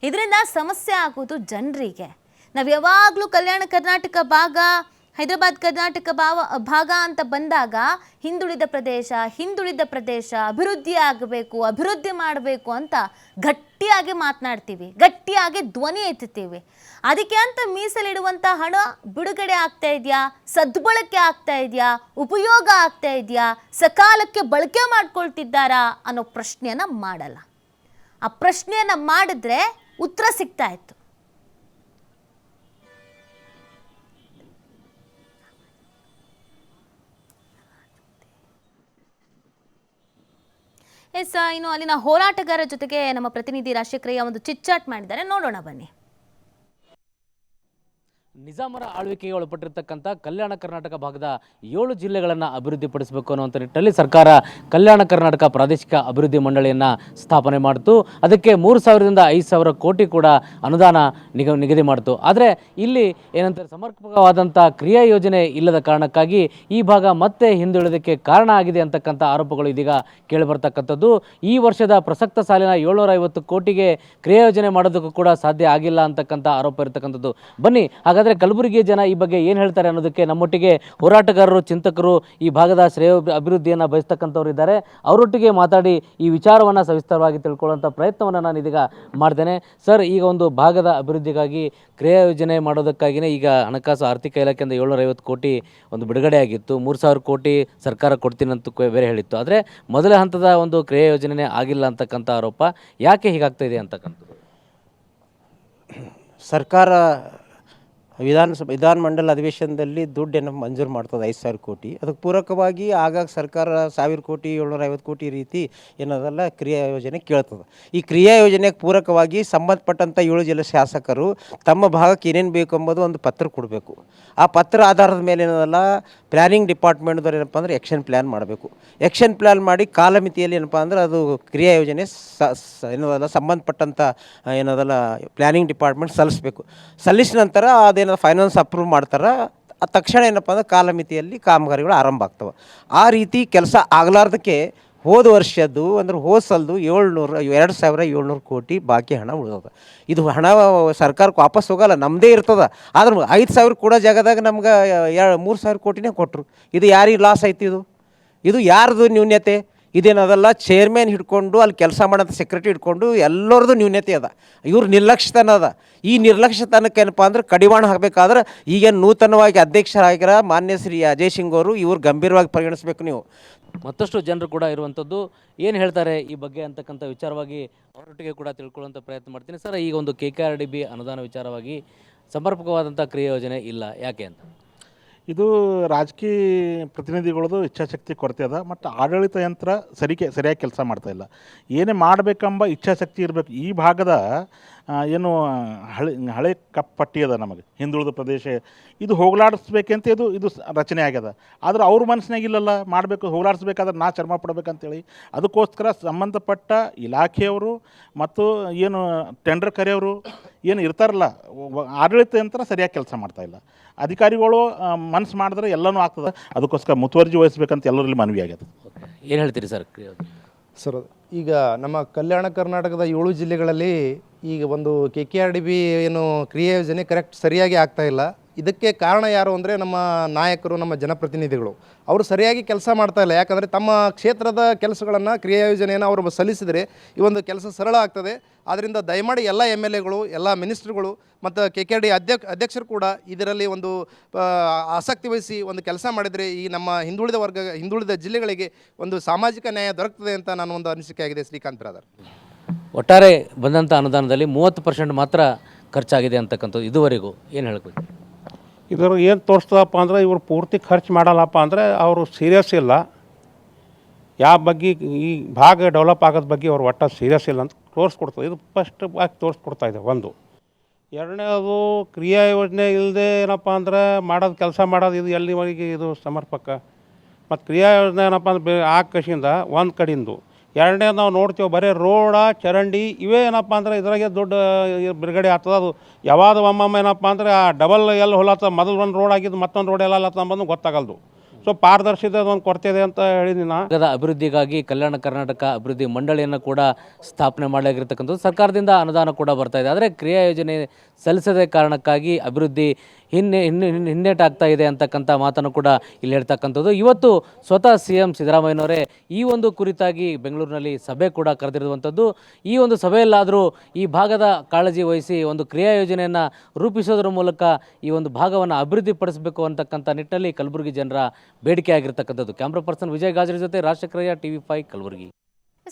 ಇದರಿಂದ ಸಮಸ್ಯೆ ಆಗೋದು ಜನರಿಗೆ. ನಾವು ಯಾವಾಗಲೂ ಕಲ್ಯಾಣ ಕರ್ನಾಟಕ ಭಾಗ, ಹೈದರಾಬಾದ್ ಕರ್ನಾಟಕ ಭಾಗ ಅಂತ ಬಂದಾಗ ಹಿಂದುಳಿದ ಪ್ರದೇಶ ಅಭಿವೃದ್ಧಿ ಆಗಬೇಕು, ಅಭಿವೃದ್ಧಿ ಮಾಡಬೇಕು ಅಂತ ಗಟ್ಟಿಯಾಗಿ ಮಾತನಾಡ್ತೀವಿ, ಗಟ್ಟಿಯಾಗಿ ಧ್ವನಿ ಎತ್ತುತ್ತೀವಿ. ಅದಕ್ಕೆ ಅಂತ ಮೀಸಲಿಡುವಂಥ ಹಣ ಬಿಡುಗಡೆ ಆಗ್ತಾ ಇದೆಯಾ, ಸದ್ಬಳಕೆ ಆಗ್ತಾ ಇದೆಯಾ, ಉಪಯೋಗ ಆಗ್ತಾ ಇದೆಯಾ, ಸಕಾಲಕ್ಕೆ ಬಳಕೆ ಮಾಡ್ಕೊಳ್ತಿದ್ದಾರಾ ಅನ್ನೋ ಪ್ರಶ್ನೆಯನ್ನು ಮಾಡಲ್ಲ. ಆ ಪ್ರಶ್ನೆಯನ್ನು ಮಾಡಿದ್ರೆ ಉತ್ತರ ಸಿಗ್ತಾ ಇತ್ತು. ಇನ್ನು ಅಲ್ಲಿನ ಹೋರಾಟಗಾರರ ಜೊತೆಗೆ ನಮ್ಮ ಪ್ರತಿನಿಧಿ ರಾಜಶೇಖರಯ್ಯ ಒಂದು ಚಿಟ್ಚಾಟ್ ಮಾಡಿದ್ದಾರೆ, ನೋಡೋಣ ಬನ್ನಿ. ನಿಜಾಮರ ಆಳ್ವಿಕೆಗೆ ಒಳಪಟ್ಟಿರ್ತಕ್ಕಂಥ ಕಲ್ಯಾಣ ಕರ್ನಾಟಕ ಭಾಗದ 7 ಜಿಲ್ಲೆಗಳನ್ನು ಅಭಿವೃದ್ಧಿಪಡಿಸಬೇಕು ಅನ್ನುವಂಥ ನಿಟ್ಟಿನಲ್ಲಿ ಸರ್ಕಾರ ಕಲ್ಯಾಣ ಕರ್ನಾಟಕ ಪ್ರಾದೇಶಿಕ ಅಭಿವೃದ್ಧಿ ಮಂಡಳಿಯನ್ನು ಸ್ಥಾಪನೆ ಮಾಡಿತು. ಅದಕ್ಕೆ 3,000ರಿಂದ 5,000 ಕೋಟಿ ಕೂಡ ಅನುದಾನ ನಿಗದಿ ಮಾಡಿತು. ಆದರೆ ಇಲ್ಲಿ ಏನಂತಾರೆ, ಸಮರ್ಪಕವಾದಂಥ ಕ್ರಿಯಾ ಯೋಜನೆ ಇಲ್ಲದ ಕಾರಣಕ್ಕಾಗಿ ಈ ಭಾಗ ಮತ್ತೆ ಹಿಂದುಳಿದಕ್ಕೆ ಕಾರಣ ಆಗಿದೆ ಅಂತಕ್ಕಂಥ ಆರೋಪಗಳು ಇದೀಗ ಕೇಳಿಬರ್ತಕ್ಕಂಥದ್ದು. ಈ ವರ್ಷದ ಪ್ರಸಕ್ತ ಸಾಲಿನ 750 ಕೋಟಿಗೆ ಕ್ರಿಯಾ ಯೋಜನೆ ಮಾಡೋದಕ್ಕೂ ಕೂಡ ಸಾಧ್ಯ ಆಗಿಲ್ಲ ಅಂತಕ್ಕಂಥ ಆರೋಪ ಇರತಕ್ಕಂಥದ್ದು. ಬನ್ನಿ ಹಾಗಾದರೆ ಕಲಬುರಗಿ ಜನ ಈ ಬಗ್ಗೆ ಏನು ಹೇಳ್ತಾರೆ ಅನ್ನೋದಕ್ಕೆ ನಮ್ಮೊಟ್ಟಿಗೆ ಹೋರಾಟಗಾರರು, ಚಿಂತಕರು, ಈ ಭಾಗದ ಶ್ರೇಯ ಅಭಿವೃದ್ಧಿಯನ್ನು ಬಯಸ್ತಕ್ಕಂಥವ್ರು ಇದ್ದಾರೆ. ಅವರೊಟ್ಟಿಗೆ ಮಾತಾಡಿ ಈ ವಿಚಾರವನ್ನು ಸವಿಸ್ತರವಾಗಿ ತಿಳ್ಕೊಳ್ಳುವಂಥ ಪ್ರಯತ್ನವನ್ನು ನಾನು ಇದೀಗ ಮಾಡ್ತೇನೆ. ಸರ್, ಈಗ ಒಂದು ಭಾಗದ ಅಭಿವೃದ್ಧಿಗಾಗಿ ಕ್ರಿಯಾ ಯೋಜನೆ ಮಾಡೋದಕ್ಕಾಗಿಯೇ ಈಗ ಹಣಕಾಸು ಆರ್ಥಿಕ ಇಲಾಖೆಯಿಂದ 750 ಕೋಟಿ ಒಂದು ಬಿಡುಗಡೆ ಆಗಿತ್ತು. 3,000 ಕೋಟಿ ಸರ್ಕಾರ ಕೊಡ್ತೀನಿ ಅಂತ ಬೇರೆ ಹೇಳಿತ್ತು. ಆದರೆ ಮೊದಲ ಹಂತದ ಒಂದು ಕ್ರಿಯಾ ಯೋಜನೆ ಆಗಿಲ್ಲ ಅಂತಕ್ಕಂಥ ಆರೋಪ ಯಾಕೆ ಹೀಗಾಗ್ತಾ ಇದೆ ಅಂತಕ್ಕಂಥದ್ದು? ಸರ್ಕಾರ ವಿಧಾನಮಂಡಲ ಅಧಿವೇಶನದಲ್ಲಿ ದುಡ್ಡನ್ನು ಮಂಜೂರು ಮಾಡ್ತದೆ 5,000 ಕೋಟಿ. ಅದಕ್ಕೆ ಪೂರಕವಾಗಿ ಆಗಾಗ ಸರ್ಕಾರ 1,000 ಕೋಟಿ 750 ಕೋಟಿ ರೀತಿ ಏನದಲ್ಲ ಕ್ರಿಯಾ ಯೋಜನೆ ಕೇಳ್ತದೆ. ಈ ಕ್ರಿಯಾ ಯೋಜನೆಗೆ ಪೂರಕವಾಗಿ ಸಂಬಂಧಪಟ್ಟಂಥ 7 ಜಿಲ್ಲೆ ಶಾಸಕರು ತಮ್ಮ ಭಾಗಕ್ಕೆ ಏನೇನು ಬೇಕು ಎಂಬುದು ಒಂದು ಪತ್ರ ಕೊಡಬೇಕು. ಆ ಪತ್ರ ಆಧಾರದ ಮೇಲೆ ಏನದಲ್ಲ ಪ್ಲ್ಯಾನಿಂಗ್ ಡಿಪಾರ್ಟ್ಮೆಂಟ್ದವ್ರು ಏನಪ್ಪ ಅಂದರೆ ಆ್ಯಕ್ಷನ್ ಪ್ಲ್ಯಾನ್ ಮಾಡಬೇಕು. ಆ್ಯಕ್ಷನ್ ಪ್ಲ್ಯಾನ್ ಮಾಡಿ ಕಾಲಮಿತಿಯಲ್ಲಿ ಏನಪ್ಪ ಅಂದ್ರೆ ಅದು ಕ್ರಿಯಾ ಯೋಜನೆ ಏನದಲ್ಲ ಸಂಬಂಧಪಟ್ಟಂಥ ಏನದಲ್ಲ ಪ್ಲ್ಯಾನಿಂಗ್ ಡಿಪಾರ್ಟ್ಮೆಂಟ್ ಸಲ್ಲಿಸಬೇಕು. ಸಲ್ಲಿಸಿದ ನಂತರ ಅದೇನೋ ಫೈನಾನ್ಸ್ ಅಪ್ರೂವ್ ಮಾಡ್ತಾರೆ. ತಕ್ಷಣ ಏನಪ್ಪ ಅಂದ್ರೆ ಕಾಲಮಿತಿಯಲ್ಲಿ ಕಾಮಗಾರಿಗಳು ಆರಂಭ ಆಗ್ತವೆ. ಆ ರೀತಿ ಕೆಲಸ ಆಗಲಾರ್ದಕ್ಕೆ ಹೋದ ವರ್ಷದ್ದು ಅಂದ್ರೆ ಹೋದ ಸಲದ್ದು 2,700 ಕೋಟಿ ಬಾಕಿ ಹಣ ಉಳಿದದ. ಇದು ಹಣ ಸರ್ಕಾರಕ್ಕೆ ವಾಪಸ್ ಹೋಗಲ್ಲ, ನಮ್ಮದೇ ಇರ್ತದೆ. ಆದ್ರೆ 5,000 ಕೊಡೋ ಜಾಗದಾಗ ನಮ್ಗೆ 3,000 ಕೋಟಿನೇ ಕೊಟ್ಟರು. ಇದು ಯಾರಿಗೆ ಲಾಸ್ ಐತಿ? ಇದು ಯಾರ್ದು ನ್ಯೂನ್ಯತೆ? ಇದೇನದಲ್ಲ ಚೇರ್ಮನ್ ಹಿಡ್ಕೊಂಡು ಅಲ್ಲಿ ಕೆಲಸ ಮಾಡೋಂಥ ಸೆಕ್ರೆಟರಿ ಹಿಡ್ಕೊಂಡು ಎಲ್ಲರದ್ದು ನ್ಯೂನ್ಯತೆ ಅದ. ಇವ್ರ ನಿರ್ಲಕ್ಷ್ಯತನ ಅದ. ಈ ನಿರ್ಲಕ್ಷ್ಯತನಕ್ಕೆ ಏನಪ್ಪ ಅಂದ್ರೆ ಕಡಿವಾಣ ಹಾಕಬೇಕಾದ್ರೆ ಈಗೇನು ನೂತನವಾಗಿ ಅಧ್ಯಕ್ಷರಾಗಿರೋ ಮಾನ್ಯ ಶ್ರೀ ಅಜಯ್ ಸಿಂಗ್ ಅವರು ಇವ್ರು ಗಂಭೀರವಾಗಿ ಪರಿಗಣಿಸಬೇಕು. ನೀವು ಮತ್ತಷ್ಟು ಜನರು ಕೂಡ ಇರುವಂಥದ್ದು, ಏನು ಹೇಳ್ತಾರೆ ಈ ಬಗ್ಗೆ ಅಂತಕ್ಕಂಥ ವಿಚಾರವಾಗಿ ಅವರೊಟ್ಟಿಗೆ ಕೂಡ ತಿಳ್ಕೊಳ್ಳುವಂಥ ಪ್ರಯತ್ನ ಮಾಡ್ತೀನಿ. ಸರ್, ಈಗ ಒಂದು KKRDB ಅನುದಾನ ವಿಚಾರವಾಗಿ ಸಮರ್ಪಕವಾದಂಥ ಕ್ರಿಯಾ ಯೋಜನೆ ಇಲ್ಲ, ಯಾಕೆ ಅಂತ? ಇದು ರಾಜಕೀಯ ಪ್ರತಿನಿಧಿಗಳದು ಇಚ್ಛಾಶಕ್ತಿ ಕೊರತೆ ಅದ ಮತ್ತು ಆಡಳಿತ ಯಂತ್ರ ಸರಿಯಾಗಿ ಕೆಲಸ ಮಾಡ್ತಾಯಿಲ್ಲ. ಏನೇ ಮಾಡಬೇಕೆಂಬ ಇಚ್ಛಾಶಕ್ತಿ ಇರಬೇಕು. ಈ ಭಾಗದ ಏನು ಹಳೆ ಕಪ್ಪಟ್ಟಿ ಅದ, ನಮಗೆ ಹಿಂದುಳಿದ ಪ್ರದೇಶ ಇದು ಹೋಗಲಾಡಿಸ್ಬೇಕಂತ ಇದು ರಚನೆ ಆಗ್ಯದ. ಆದ್ರೆ ಅವ್ರ ಮನಸ್ಸಿನಾಗಿಲ್ಲಲ್ಲ, ಮಾಡಬೇಕು ಹೋಗಲಾಡಿಸ್ಬೇಕಾದ್ರೆ ನಾ ಶ್ರಮ ಪಡಬೇಕಂತೇಳಿ ಅದಕ್ಕೋಸ್ಕರ ಸಂಬಂಧಪಟ್ಟ ಇಲಾಖೆಯವರು ಮತ್ತು ಏನು ಟೆಂಡರ್ ಕರೆಯೋರು ಏನು ಇರ್ತಾರಲ್ಲ, ಆಡಳಿತ ಯಂತ್ರ ಸರಿಯಾಗಿ ಕೆಲಸ ಮಾಡ್ತಾಯಿಲ್ಲ. ಅಧಿಕಾರಿಗಳು ಮನಸ್ಸು ಮಾಡಿದ್ರೆ ಎಲ್ಲನೂ ಆಗ್ತದೆ. ಅದಕ್ಕೋಸ್ಕರ ಮುತುವರ್ಜಿ ವಹಿಸ್ಬೇಕಂತ ಎಲ್ಲರಲ್ಲಿ ಮನವಿ ಆಗ್ಯದ. ಏನು ಹೇಳ್ತೀರಿ ಸರ್? ಸರ್, ಈಗ ನಮ್ಮ ಕಲ್ಯಾಣ ಕರ್ನಾಟಕದ 7 ಜಿಲ್ಲೆಗಳಲ್ಲಿ ಈಗ ಒಂದು KKRDB ಏನು ಕ್ರಿಯಾ ಯೋಜನೆ ಸರಿಯಾಗಿ ಆಗ್ತಾ ಇಲ್ಲ. ಇದಕ್ಕೆ ಕಾರಣ ಯಾರು ಅಂದರೆ ನಮ್ಮ ನಾಯಕರು, ನಮ್ಮ ಜನಪ್ರತಿನಿಧಿಗಳು. ಅವರು ಸರಿಯಾಗಿ ಕೆಲಸ ಮಾಡ್ತಾ ಇಲ್ಲ. ಯಾಕಂದರೆ ತಮ್ಮ ಕ್ಷೇತ್ರದ ಕೆಲಸಗಳನ್ನು, ಕ್ರಿಯಾ ಯೋಜನೆಯನ್ನು ಅವರು ಸಲ್ಲಿಸಿದರೆ ಈ ಒಂದು ಕೆಲಸ ಸರಳ ಆಗ್ತದೆ. ಆದ್ದರಿಂದ ದಯಮಾಡಿ ಎಲ್ಲ MLAಗಳು, ಎಲ್ಲ ಮಿನಿಸ್ಟ್ರುಗಳು ಮತ್ತು KKD ಅಧ್ಯಕ್ಷರು ಕೂಡ ಇದರಲ್ಲಿ ಒಂದು ಆಸಕ್ತಿ ವಹಿಸಿ ಒಂದು ಕೆಲಸ ಮಾಡಿದರೆ ಈ ನಮ್ಮ ಹಿಂದುಳಿದ ಜಿಲ್ಲೆಗಳಿಗೆ ಒಂದು ಸಾಮಾಜಿಕ ನ್ಯಾಯ ದೊರಕ್ತದೆ ಅಂತ ನಾನು ಒಂದು ಅನಿಸಿಕೆ ಆಗಿದೆ. ಶ್ರೀಕಾಂತ್ ಬ್ರದರ್, ಒಟ್ಟಾರೆ ಬಂದಂಥ ಅನುದಾನದಲ್ಲಿ 30% ಮಾತ್ರ ಖರ್ಚಾಗಿದೆ ಅಂತಕ್ಕಂಥದ್ದು ಇದುವರೆಗೂ ಏನು ಹೇಳಬೇಕು? ಇದ್ರ ಏನು ತೋರಿಸ್ತದಪ್ಪ ಅಂದರೆ ಇವರು ಪೂರ್ತಿ ಖರ್ಚು ಮಾಡಲ್ಲಪ್ಪ ಅಂದರೆ ಅವರು ಸೀರಿಯಸ್ ಇಲ್ಲ. ಯಾವ ಬಗ್ಗೆ ಈ ಭಾಗ ಡೆವಲಪ್ ಆಗೋದ ಬಗ್ಗೆ ಅವ್ರು ಒಟ್ಟು ಸೀರಿಯಸ್ ಇಲ್ಲ ಅಂತ ತೋರಿಸ್ಕೊಡ್ತದೆ. ಇದು ಫಸ್ಟ್ ಆಗಿ ತೋರಿಸ್ಕೊಡ್ತಾಯಿದೆ. ಒಂದು ಎರಡನೇದು ಕ್ರಿಯಾ ಯೋಜನೆ ಇಲ್ಲದೆ ಏನಪ್ಪ ಅಂದರೆ ಮಾಡೋದು ಕೆಲಸ ಮಾಡೋದು ಇದು ಎಲ್ಲಿವರೆಗೆ ಇದು ಸಮರ್ಪಕ. ಮತ್ತು ಕ್ರಿಯಾ ಯೋಜನೆ ಏನಪ್ಪ ಅಂದ್ರೆ ಕಡೆಯಿಂದ ಒಂದು ಕಡೆಯಿಂದ. ಎರಡನೇದು ನಾವು ನೋಡ್ತೀವಿ ಬರೀ ರೋಡ, ಚರಂಡಿ ಇವೇ ಏನಪ್ಪ ಅಂದರೆ ಇದ್ರಾಗೆ ದೊಡ್ಡ ಬಿಡುಗಡೆ ಆಗ್ತದೆ. ಅದು ಯಾವಾಗ ಒಮ್ಮೊಮ್ಮೆ ಏನಪ್ಪ ಅಂದರೆ ಆ ಡಬಲ್ ಎಲ್ಲಿ ಹೊಲತ್ತ ಮೊದಲು ಒಂದು ರೋಡ್ ಆಗಿದ್ದು ಮತ್ತೊಂದು ರೋಡ್ ಎಲ್ಲ ಬಂದು ಗೊತ್ತಾಗಲ್ದು. ಸೊ ಪಾರದರ್ಶಿತೆ ಒಂದು ಕೊರತೆ ಇದೆ ಅಂತ ಹೇಳಿದ್ದೀನಿ ನಾನು. ಅಭಿವೃದ್ಧಿಗಾಗಿ ಕಲ್ಯಾಣ ಕರ್ನಾಟಕ ಅಭಿವೃದ್ಧಿ ಮಂಡಳಿಯನ್ನು ಕೂಡ ಸ್ಥಾಪನೆ ಮಾಡಲಾಗಿರ್ತಕ್ಕಂಥದ್ದು. ಸರ್ಕಾರದಿಂದ ಅನುದಾನ ಕೂಡ ಬರ್ತಾ ಇದೆ. ಆದರೆ ಕ್ರಿಯಾ ಯೋಜನೆ ಸಲ್ಲಿಸದ ಕಾರಣಕ್ಕಾಗಿ ಅಭಿವೃದ್ಧಿ ಹಿನ್ನಡೆಯಾಗ್ತಾ ಇದೆ ಅಂತಕ್ಕಂಥ ಮಾತನ್ನು ಕೂಡ ಇಲ್ಲಿ ಹೇಳ್ತಕ್ಕಂಥದ್ದು. ಇವತ್ತು ಸ್ವತಃ CM ಸಿದ್ದರಾಮಯ್ಯನವರೇ ಈ ಒಂದು ಕುರಿತಾಗಿ ಬೆಂಗಳೂರಿನಲ್ಲಿ ಸಭೆ ಕೂಡ ಕರೆದಿರುವಂಥದ್ದು. ಈ ಒಂದು ಸಭೆಯಲ್ಲಾದರೂ ಈ ಭಾಗದ ಕಾಳಜಿ ವಹಿಸಿ ಒಂದು ಕ್ರಿಯಾ ಯೋಜನೆಯನ್ನು ರೂಪಿಸೋದ್ರ ಮೂಲಕ ಈ ಒಂದು ಭಾಗವನ್ನು ಅಭಿವೃದ್ಧಿಪಡಿಸಬೇಕು ಅಂತಕ್ಕಂಥ ನಿಟ್ಟಿನಲ್ಲಿ ಕಲಬುರಗಿ ಜನರ ಬೇಡಿಕೆ ಆಗಿರ್ತಕ್ಕಂಥದ್ದು. ಕ್ಯಾಮ್ರಾ ಪರ್ಸನ್ ವಿಜಯ್ ಗಾಜರಿ ಜೊತೆ ರಾಜಶೇಖರಯ್ಯ, TV5 ಕಲಬುರಗಿ.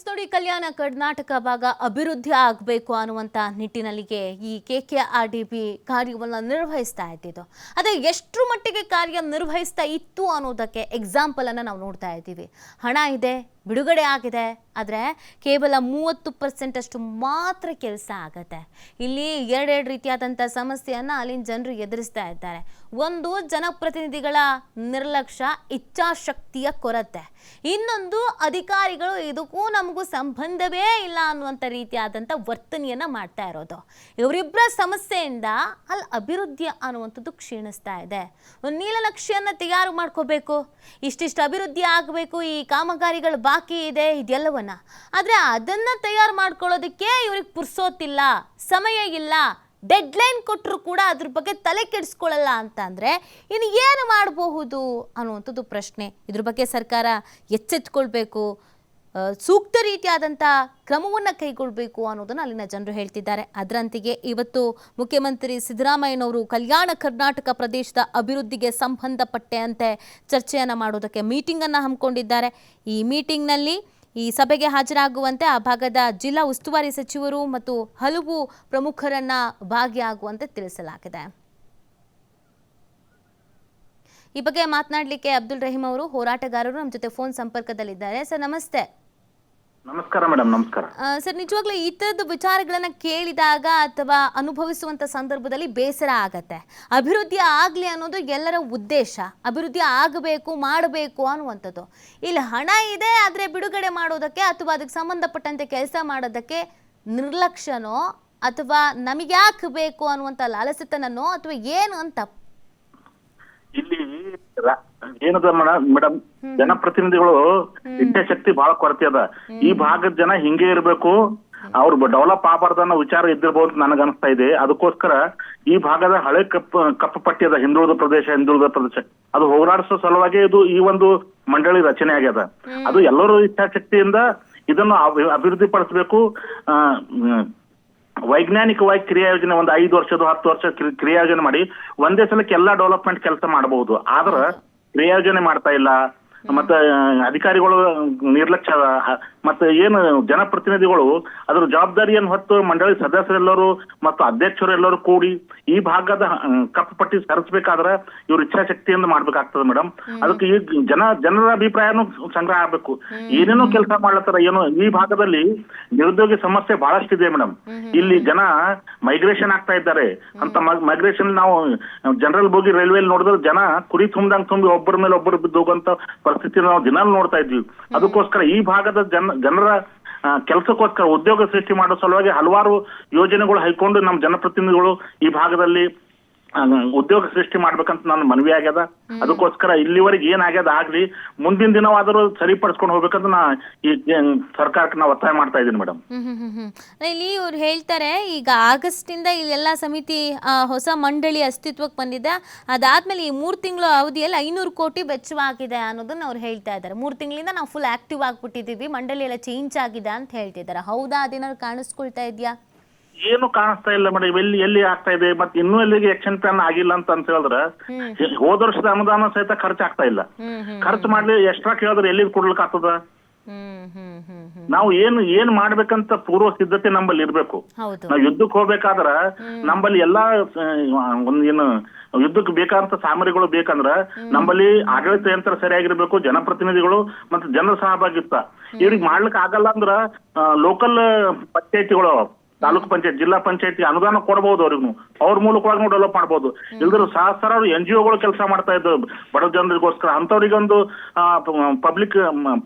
ನೋಡಿ, ಕಲ್ಯಾಣ ಕರ್ನಾಟಕ ಭಾಗ ಅಭಿವೃದ್ಧಿ ಆಗಬೇಕು ಅನ್ನುವಂಥ ನಿಟ್ಟಿನಲ್ಲಿಗೆ ಈ KKRDB ಕಾರ್ಯವನ್ನು ನಿರ್ವಹಿಸ್ತಾ ಇದ್ದಿದ್ದು. ಅದೇ ಎಷ್ಟರ ಮಟ್ಟಿಗೆ ಕಾರ್ಯ ನಿರ್ವಹಿಸ್ತಾ ಇತ್ತು ಅನ್ನೋದಕ್ಕೆ ಎಕ್ಸಾಂಪಲನ್ನು ನಾವು ನೋಡ್ತಾ ಇದ್ದೀವಿ. ಹಣ ಇದೆ, ಬಿಡುಗಡೆ ಆಗಿದೆ, ಆದರೆ ಕೇವಲ 30% ಅಷ್ಟು ಮಾತ್ರ ಕೆಲಸ ಆಗುತ್ತೆ. ಇಲ್ಲಿ ಎರಡೆರಡು ರೀತಿಯಾದಂಥ ಸಮಸ್ಯೆಯನ್ನು ಅಲ್ಲಿನ ಜನರು ಎದುರಿಸ್ತಾ ಇದ್ದಾರೆ. ಒಂದು, ಜನಪ್ರತಿನಿಧಿಗಳ ನಿರ್ಲಕ್ಷ್ಯ, ಇಚ್ಛಾಶಕ್ತಿಯ ಕೊರತೆ. ಇನ್ನೊಂದು, ಅಧಿಕಾರಿಗಳು ಇದಕ್ಕೂ ನಮಗೂ ಸಂಬಂಧವೇ ಇಲ್ಲ ಅನ್ನುವಂಥ ರೀತಿಯಾದಂಥ ವರ್ತನೆಯನ್ನು ಮಾಡ್ತಾ ಇರೋದು. ಇವರಿಬ್ಬರ ಸಮಸ್ಯೆಯಿಂದ ಅಲ್ಲಿ ಅಭಿವೃದ್ಧಿ ಅನ್ನುವಂಥದ್ದು ಕ್ಷೀಣಿಸ್ತಾ ಇದೆ. ಒಂದು ನೀಲನಕ್ಷೆಯನ್ನು ತಯಾರು ಮಾಡ್ಕೋಬೇಕು, ಇಷ್ಟಿಷ್ಟು ಅಭಿವೃದ್ಧಿ ಆಗಬೇಕು, ಈ ಕಾಮಗಾರಿಗಳು ಬಾಕಿ ಇದೆ ಇದೆಲ್ಲವನ್ನ. ಆದರೆ ಅದನ್ನು ತಯಾರು ಮಾಡ್ಕೊಳ್ಳೋದಕ್ಕೆ ಇವ್ರಿಗೆ ಪುರ್ಸೋತಿಲ್ಲ, ಸಮಯ ಇಲ್ಲ. ಡೆಡ್ಲೈನ್ ಕೊಟ್ಟರು ಕೂಡ ಅದ್ರ ಬಗ್ಗೆ ತಲೆ ಕೆಡಿಸ್ಕೊಳ್ಳಲ್ಲ ಅಂತಂದರೆ ಇನ್ನು ಏನು ಮಾಡಬಹುದು ಅನ್ನುವಂಥದ್ದು ಪ್ರಶ್ನೆ. ಇದ್ರ ಬಗ್ಗೆ ಸರ್ಕಾರ ಎಚ್ಚೆತ್ಕೊಳ್ಬೇಕು, ಸೂಕ್ತ ರೀತಿಯಾದಂಥ ಕ್ರಮವನ್ನು ಕೈಗೊಳ್ಳಬೇಕು ಅನ್ನೋದನ್ನು ಅಲ್ಲಿನ ಜನರು ಹೇಳ್ತಿದ್ದಾರೆ. ಅದರಂತೆಯೇ ಇವತ್ತು ಮುಖ್ಯಮಂತ್ರಿ ಸಿದ್ದರಾಮಯ್ಯನವರು ಕಲ್ಯಾಣ ಕರ್ನಾಟಕ ಪ್ರದೇಶದ ಅಭಿವೃದ್ಧಿಗೆ ಸಂಬಂಧಪಟ್ಟಂತೆ ಚರ್ಚೆಯನ್ನು ಮಾಡೋದಕ್ಕೆ ಮೀಟಿಂಗನ್ನು ಹಮ್ಮಿಕೊಂಡಿದ್ದಾರೆ. ಈ ಮೀಟಿಂಗ್ನಲ್ಲಿ ಈ ಸಭೆಗೆ ಹಾಜರಾಗುವಂತೆ ಆ ಭಾಗದ ಜಿಲ್ಲಾ ಉಸ್ತುವಾರಿ ಸಚಿವರು ಮತ್ತು ಹಲವು ಪ್ರಮುಖರನ್ನ ಭಾಗಿಯಾಗುವಂತೆ ತಿಳಿಸಲಾಗಿದೆ. ಈ ಬಗ್ಗೆ ಮಾತನಾಡಲಿಕ್ಕೆ ಅಬ್ದುಲ್ ರಹೀಂ ಅವರು, ಹೋರಾಟಗಾರರು, ನಮ್ಮ ಜೊತೆ ಫೋನ್ ಸಂಪರ್ಕದಲ್ಲಿದ್ದಾರೆ. ಸರ್ ನಮಸ್ತೆ. ನಮಸ್ಕಾರ ಮೇಡಮ್. ನಮಸ್ಕಾರ ಸರ್. ನಿಜವಾಗ್ಲೂ ಈ ಥರದ ವಿಚಾರಗಳನ್ನು ಕೇಳಿದಾಗ ಅಥವಾ ಅನುಭವಿಸುವಂಥ ಸಂದರ್ಭದಲ್ಲಿ ಬೇಸರ ಆಗತ್ತೆ. ಅಭಿವೃದ್ಧಿ ಆಗಲಿ ಅನ್ನೋದು ಎಲ್ಲರ ಉದ್ದೇಶ, ಅಭಿವೃದ್ಧಿ ಆಗಬೇಕು, ಮಾಡಬೇಕು ಅನ್ನುವಂಥದ್ದು. ಇಲ್ಲಿ ಹಣ ಇದೆ, ಆದರೆ ಬಿಡುಗಡೆ ಮಾಡೋದಕ್ಕೆ ಅಥವಾ ಅದಕ್ಕೆ ಸಂಬಂಧಪಟ್ಟಂತೆ ಕೆಲಸ ಮಾಡೋದಕ್ಕೆ ನಿರ್ಲಕ್ಷ್ಯನೋ ಅಥವಾ ನಮಗೆ ಯಾಕೆ ಬೇಕು ಅನ್ನುವಂಥ ಲಾಲಸತನನೋ ಅಥವಾ ಏನು ಅಂತ ಇಲ್ಲಿ ಏನದ ಮೇಡಮ್, ಜನಪ್ರತಿನಿಧಿಗಳು ಇಚ್ಛಾಶಕ್ತಿ ಬಹಳ ಕೊರತೆ ಅದ. ಈ ಭಾಗದ ಜನ ಹಿಂಗೆ ಇರ್ಬೇಕು, ಅವ್ರು ಡೆವಲಪ್ ಆಗಬಾರ್ದು ಅನ್ನೋ ವಿಚಾರ ಇದ್ದಿರ್ಬೋದು ನನಗ ಅನಿಸ್ತಾ ಇದೆ. ಅದಕ್ಕೋಸ್ಕರ ಈ ಭಾಗದ ಹಳೆ ಕಪ್ಪು ಪಟ್ಟಿ ಅದ, ಹಿಂದುಳಿದ ಪ್ರದೇಶ ಅದು ಹೋರಾಡಿಸೋ ಸಲುವಾಗಿ ಇದು ಈ ಒಂದು ಮಂಡಳಿ ರಚನೆ ಆಗ್ಯದ. ಅದು ಎಲ್ಲರೂ ಇಚ್ಛಾಶಕ್ತಿಯಿಂದ ಇದನ್ನು ಅಭಿವೃದ್ಧಿ ಪಡಿಸಬೇಕು. ವೈಜ್ಞಾನಿಕವಾಗಿ ಕ್ರಿಯಾ ಯೋಜನೆ ಒಂದು 5 ವರ್ಷದ 10 ವರ್ಷ ಕ್ರಿಯಾ ಯೋಜನೆ ಮಾಡಿ ಒಂದೇ ಸಲಕ್ಕೆ ಎಲ್ಲಾ ಡೆವಲಪ್ಮೆಂಟ್ ಕೆಲಸ ಮಾಡಬಹುದು. ಆದ್ರ ಕ್ರಿಯಾ ಯೋಜನೆ ಮಾಡ್ತಾ ಇಲ್ಲ. ಮತ್ತೆ ಅಧಿಕಾರಿಗಳು ನಿರ್ಲಕ್ಷ್ಯ, ಮತ್ತೆ ಏನು ಜನಪ್ರತಿನಿಧಿಗಳು ಅದ್ರ ಜವಾಬ್ದಾರಿಯನ್ನು ಹೊತ್ತು ಮಂಡಳಿ ಸದಸ್ಯರೆಲ್ಲರೂ ಮತ್ತು ಅಧ್ಯಕ್ಷರು ಎಲ್ಲರೂ ಕೂಡಿ ಈ ಭಾಗದ ಕಪ್ಪು ಪಟ್ಟಿ ಸರಿಸಬೇಕಾದ್ರೆ ಇವ್ರ ಇಚ್ಛಾಶಕ್ತಿಯಿಂದ ಮಾಡ್ಬೇಕಾಗ್ತದೆ ಮೇಡಮ್. ಅದಕ್ಕೆ ಈ ಜನರ ಅಭಿಪ್ರಾಯನೂ ಸಂಗ್ರಹ ಆಗ್ಬೇಕು. ಏನೇನೋ ಕೆಲಸ ಮಾಡ್ಲತ್ತಾರ, ಏನೋ ಈ ಭಾಗದಲ್ಲಿ ನಿರುದ್ಯೋಗಿ ಸಮಸ್ಯೆ ಬಹಳಷ್ಟಿದೆ ಮೇಡಮ್. ಇಲ್ಲಿ ಜನ ಮೈಗ್ರೇಷನ್ ಆಗ್ತಾ ಇದ್ದಾರೆ ಅಂತ. ಮೈಗ್ರೇಷನ್ ನಾವು ಜನರಲ್ ಬೋಗಿ ರೈಲ್ವೆಲ್ ನೋಡಿದ್ರೆ ಜನ ಕುರಿ ತುಂಬ್ದಂಗ್ ತುಂಬಿ ಒಬ್ಬರ ಮೇಲೆ ಒಬ್ಬರು ಬಿದ್ದು ಹೋಗುವಂತ ಪರಿಸ್ಥಿತಿ ನಾವು ದಿನಾಲು ನೋಡ್ತಾ ಇದ್ವಿ. ಅದಕ್ಕೋಸ್ಕರ ಈ ಭಾಗದ ಜನರ ಕೆಲಸಕ್ಕೋಸ್ಕರ ಉದ್ಯೋಗ ಸೃಷ್ಟಿ ಮಾಡೋ ಸಲುವಾಗಿ ಹಲವಾರು ಯೋಜನೆಗಳು ಹೈಕೊಂಡು ನಮ್ಮ ಜನಪ್ರತಿನಿಧಿಗಳು ಈ ಭಾಗದಲ್ಲಿ ಉದ್ಯೋಗ ಸೃಷ್ಟಿ ಮಾಡ್ಬೇಕಂತ ನನ್ನ ಮನವಿ ಆಗ್ಯದ. ಅದಕ್ಕೋಸ್ಕರ ಇಲ್ಲಿವರೆಗೆ ಏನಾಗ್ಯದ ಆಗ್ಲಿ, ಮುಂದಿನ ದಿನವಾದರೂ ಸರಿಪಡಿಸ್ಕೊಂಡು ಹೋಗ್ಬೇಕಂತ ನಾ ಈ ಸರ್ಕಾರಕ್ಕೆ ನಾ ಒತ್ತಾಯ ಮಾಡ್ತಾ ಇದ್ದೀನಿ ಮೇಡಮ್. ಇಲ್ಲಿ ಇವ್ರು ಹೇಳ್ತಾರೆ, ಈಗ ಆಗಸ್ಟ್ ಇಂದ ಇಲ್ಲೆಲ್ಲ ಸಮಿತಿ ಹೊಸ ಮಂಡಳಿ ಅಸ್ತಿತ್ವಕ್ಕೆ ಬಂದಿದೆ, ಅದಾದ್ಮೇಲೆ ಈ 3 ತಿಂಗಳು ಅವಧಿಯಲ್ಲಿ 500 ಕೋಟಿ ವೆಚ್ಚವಾಗಿದೆ ಅನ್ನೋದನ್ನ ಅವ್ರು ಹೇಳ್ತಾ ಇದ್ದಾರೆ. 3 ತಿಂಗಳಿಂದ ನಾವು ಫುಲ್ ಆಕ್ಟಿವ್ ಆಗ್ಬಿಟ್ಟಿದೀವಿ, ಮಂಡಳಿ ಎಲ್ಲ ಚೇಂಜ್ ಆಗಿದೆ ಅಂತ ಹೇಳ್ತಿದ್ದಾರೆ. ಹೌದಾ? ಅದೇನಾದ್ರು ಕಾಣಿಸ್ಕೊಳ್ತಾ ಇದೆಯಾ? ಏನು ಕಾಣಿಸ್ತಾ ಇಲ್ಲ ಮೇಡಮ್. ಎಲ್ಲಿ ಆಗ್ತಾ ಇದೆ, ಮತ್ತೆ ಇನ್ನೂ ಎಲ್ಲಿಗೆ ಆಕ್ಷನ್ ಪ್ಲಾನ್ ಆಗಿಲ್ಲ ಅಂತ ಹೇಳಿದ್ರೆ, ಹೋದ ವರ್ಷದ ಅನುದಾನ ಸಹಿತ ಖರ್ಚಾಗ್ತಾ ಇಲ್ಲ. ಖರ್ಚು ಮಾಡ್ಲಿ ಎಕ್ಸ್ಟ್ರಾ ಕೇಳಿದ್ರೆ ಎಲ್ಲಿ ಕೊಡ್ಲಿಕ್ಕೆ ಆಗ್ತದ? ನಾವು ಏನ್ ಮಾಡ್ಬೇಕಂತ ಪೂರ್ವ ಸಿದ್ಧತೆ ನಮ್ಮಲ್ಲಿ ಇರ್ಬೇಕು. ನಾವು ಯುದ್ಧಕ್ಕೆ ಹೋಗ್ಬೇಕಾದ್ರ ನಮ್ಮಲ್ಲಿ ಎಲ್ಲಾ ಏನು ಯುದ್ಧಕ್ಕೆ ಬೇಕಾದಂತ ಸಾಮಗ್ರಿಗಳು ಬೇಕಂದ್ರ ನಮ್ಮಲ್ಲಿ ಆಡಳಿತ ಯಂತ್ರ ಸರಿಯಾಗಿರ್ಬೇಕು, ಜನಪ್ರತಿನಿಧಿಗಳು ಮತ್ತೆ ಜನರ ಸಹಭಾಗಿತ್ವ. ಇವ್ರಿಗೆ ಮಾಡ್ಲಿಕ್ಕೆ ಆಗಲ್ಲ ಅಂದ್ರ ಲೋಕಲ್ ಪಂಚಾಯತಿಗಳು, ತಾಲೂಕು ಪಂಚಾಯತ್, ಜಿಲ್ಲಾ ಪಂಚಾಯತಿ ಅನುದಾನ ಕೊಡಬಹುದು, ಅವ್ರಿಗೂ ಅವ್ರ ಮೂಲಕವಾಗಿ ಡೆವಲಪ್ ಮಾಡ್ಬೋದು. ಇಲ್ದ್ರ ಸಹಸ್ರಾರು NGO ಕೆಲಸ ಮಾಡ್ತಾ ಇದ್ದವು ಬಡ ಜನರಿಗೋಸ್ಕರ. ಅಂತವ್ರಿಗೊಂದು ಪಬ್ಲಿಕ್